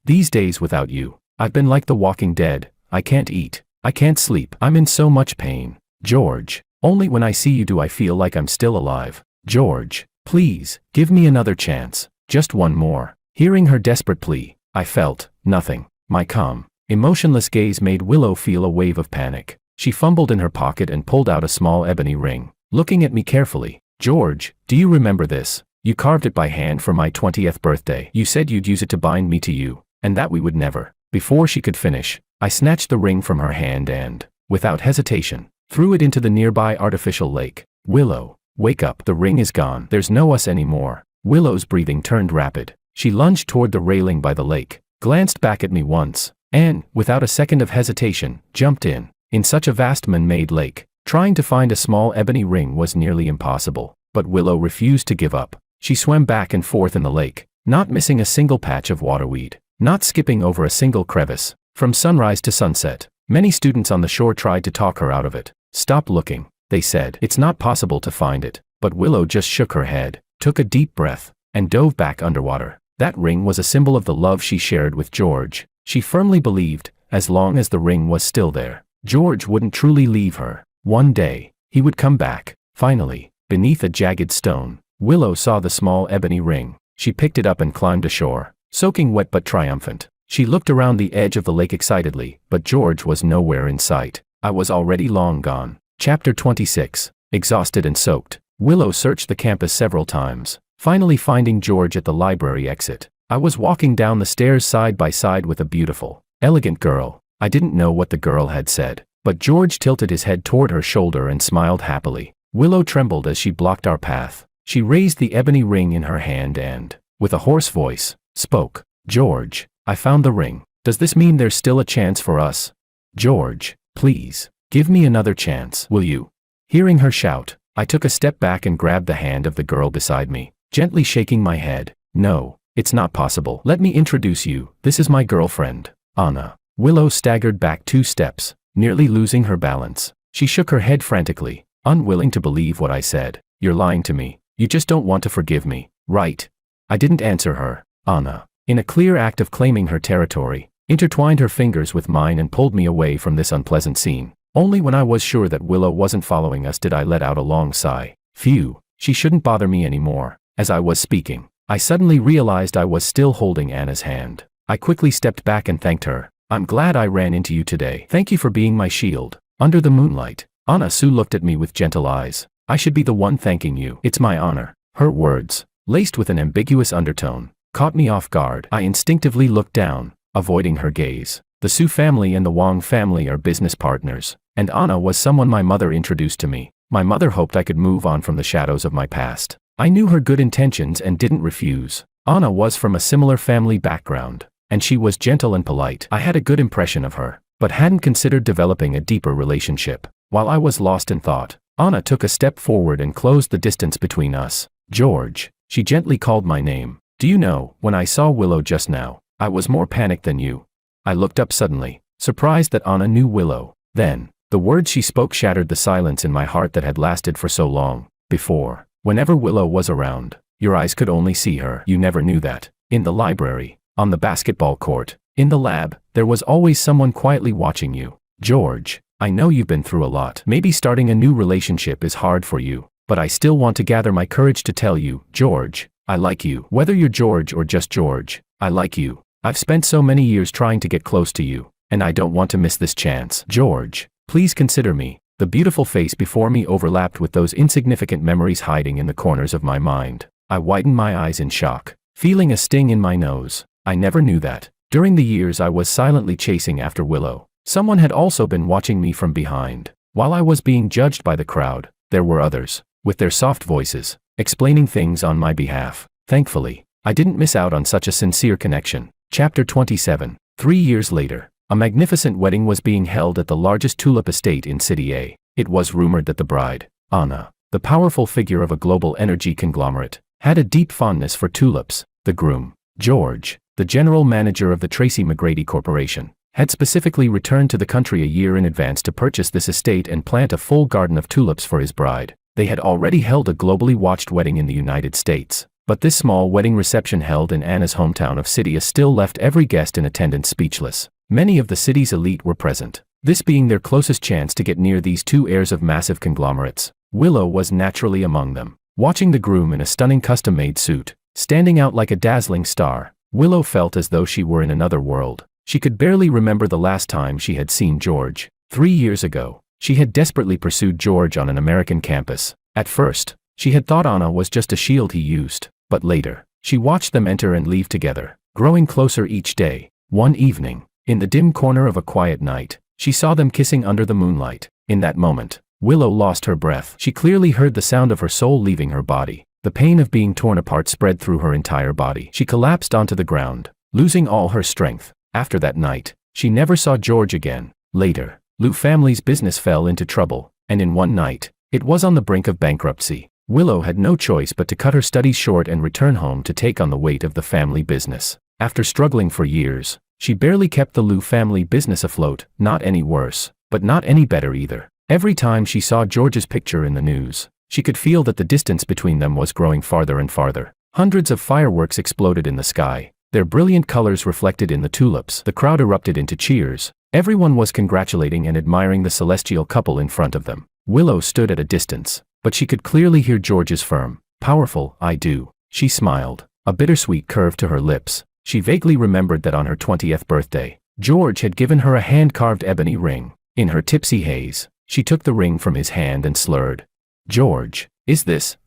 These days without you, I've been like the walking dead. I can't eat. I can't sleep. I'm in so much pain. George, only when I see you do I feel like I'm still alive. George, please, give me another chance. Just one more. Hearing her desperate plea, I felt nothing. My calm, emotionless gaze made Willow feel a wave of panic. She fumbled in her pocket and pulled out a small ebony ring, looking at me carefully. "George, do you remember this? You carved it by hand for my 20th birthday. You said you'd use it to bind me to you, and that we would never." Before she could finish, I snatched the ring from her hand and, without hesitation, threw it into the nearby artificial lake. "Willow, wake up, the ring is gone. There's no us anymore." Willow's breathing turned rapid. She lunged toward the railing by the lake, glanced back at me once, and, without a second of hesitation, jumped in. In such a vast man-made lake, trying to find a small ebony ring was nearly impossible, but Willow refused to give up. She swam back and forth in the lake, not missing a single patch of waterweed, not skipping over a single crevice. From sunrise to sunset, many students on the shore tried to talk her out of it. "Stop looking," they said. "It's not possible to find it." But Willow just shook her head, took a deep breath, and dove back underwater. That ring was a symbol of the love she shared with George. She firmly believed, as long as the ring was still there, George wouldn't truly leave her. One day, he would come back. Finally, beneath a jagged stone, Willow saw the small ebony ring. She picked it up and climbed ashore, soaking wet but triumphant. She looked around the edge of the lake excitedly, but George was nowhere in sight. I was already long gone. Chapter 26. Exhausted and soaked, Willow searched the campus several times, finally finding George at the library exit. I was walking down the stairs side by side with a beautiful, elegant girl. I didn't know what the girl had said, but George tilted his head toward her shoulder and smiled happily. Willow trembled as she blocked our path. She raised the ebony ring in her hand and, with a hoarse voice, spoke. "George, I found the ring. Does this mean there's still a chance for us? George, please, give me another chance, will you?" Hearing her shout, I took a step back and grabbed the hand of the girl beside me, gently shaking my head. "No, it's not possible. Let me introduce you. This is my girlfriend, Anna." Willow staggered back 2 steps, nearly losing her balance. She shook her head frantically, unwilling to believe what I said. "You're lying to me. You just don't want to forgive me, right?" I didn't answer her. Anna, in a clear act of claiming her territory, intertwined her fingers with mine and pulled me away from this unpleasant scene. Only when I was sure that Willow wasn't following us did I let out a long sigh. Phew, she shouldn't bother me anymore. As I was speaking, I suddenly realized I was still holding Anna's hand. I quickly stepped back and thanked her. "I'm glad I ran into you today. Thank you for being my shield." Under the moonlight, Anna Sue looked at me with gentle eyes. "I should be the one thanking you. It's my honor." Her words, laced with an ambiguous undertone, caught me off guard. I instinctively looked down, avoiding her gaze. The Sue family and the Wong family are business partners, and Anna was someone my mother introduced to me. My mother hoped I could move on from the shadows of my past. I knew her good intentions and didn't refuse. Anna was from a similar family background, and she was gentle and polite. I had a good impression of her, but hadn't considered developing a deeper relationship. While I was lost in thought, Anna took a step forward and closed the distance between us. "George," she gently called my name. "Do you know, when I saw Willow just now, I was more panicked than you." I looked up suddenly, surprised that Anna knew Willow. Then, the words she spoke shattered the silence in my heart that had lasted for so long. "Before, whenever Willow was around, your eyes could only see her. You never knew that. In the library, on the basketball court, in the lab, there was always someone quietly watching you. George, I know you've been through a lot. Maybe starting a new relationship is hard for you, but I still want to gather my courage to tell you, George, I like you. Whether you're George or just George, I like you. I've spent so many years trying to get close to you, and I don't want to miss this chance. George, please consider me." The beautiful face before me overlapped with those insignificant memories hiding in the corners of my mind. I widened my eyes in shock, feeling a sting in my nose. I never knew that, during the years I was silently chasing after Willow, someone had also been watching me from behind. While I was being judged by the crowd, there were others, with their soft voices, explaining things on my behalf. Thankfully, I didn't miss out on such a sincere connection. Chapter 27. 3 years later, a magnificent wedding was being held at the largest tulip estate in City A. It was rumored that the bride, Anna, the powerful figure of a global energy conglomerate, had a deep fondness for tulips. The groom, George, the general manager of the Tracy McGrady Corporation, had specifically returned to the country a year in advance to purchase this estate and plant a full garden of tulips for his bride. They had already held a globally watched wedding in the United States, but this small wedding reception held in Anna's hometown of City A still left every guest in attendance speechless. Many of the city's elite were present, this being their closest chance to get near these two heirs of massive conglomerates. Willow was naturally among them. Watching the groom in a stunning custom-made suit, standing out like a dazzling star, Willow felt as though she were in another world. She could barely remember the last time she had seen George. 3 years ago, She had desperately pursued George on an American campus. At first, she had thought Anna was just a shield he used, but later, she watched them enter and leave together, growing closer each day. One evening, in the dim corner of a quiet night, she saw them kissing under the moonlight. In that moment, Willow lost her breath. She clearly heard the sound of her soul leaving her body. The pain of being torn apart spread through her entire body. She collapsed onto the ground, losing all her strength. After that night, she never saw George again. Later, Lou family's business fell into trouble, and in one night, it was on the brink of bankruptcy. Willow had no choice but to cut her studies short and return home to take on the weight of the family business. After struggling for years, she barely kept the Lou family business afloat. Not any worse, but not any better either. Every time she saw George's picture in the news, she could feel that the distance between them was growing farther and farther. Hundreds of fireworks exploded in the sky, their brilliant colors reflected in the tulips. The crowd erupted into cheers. Everyone was congratulating and admiring the celestial couple in front of them. Willow stood at a distance, but she could clearly hear George's firm, powerful "I do." She smiled, a bittersweet curve to her lips. She vaguely remembered that on her 20th birthday, George had given her a hand-carved ebony ring. In her tipsy haze, she took the ring from his hand and slurred, "George,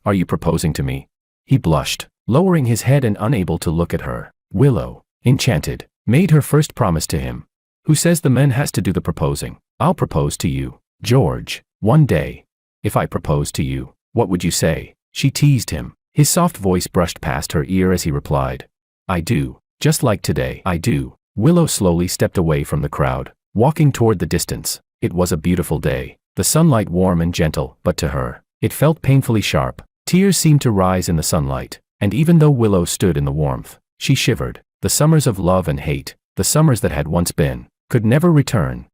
are you proposing to me?" He blushed, lowering his head and unable to look at her. Willow, enchanted, made her first promise to him. "Who says the man has to do the proposing? I'll propose to you, George, one day." "If I proposed to you, what would you say?" she teased him. His soft voice brushed past her ear as he replied, "I do, just like today, I do." Willow slowly stepped away from the crowd, walking toward the distance. It was a beautiful day, the sunlight warm and gentle, but to her, it felt painfully sharp. Tears seemed to rise in the sunlight, and even though Willow stood in the warmth, she shivered. The summers of love and hate, the summers that had once been, could never return.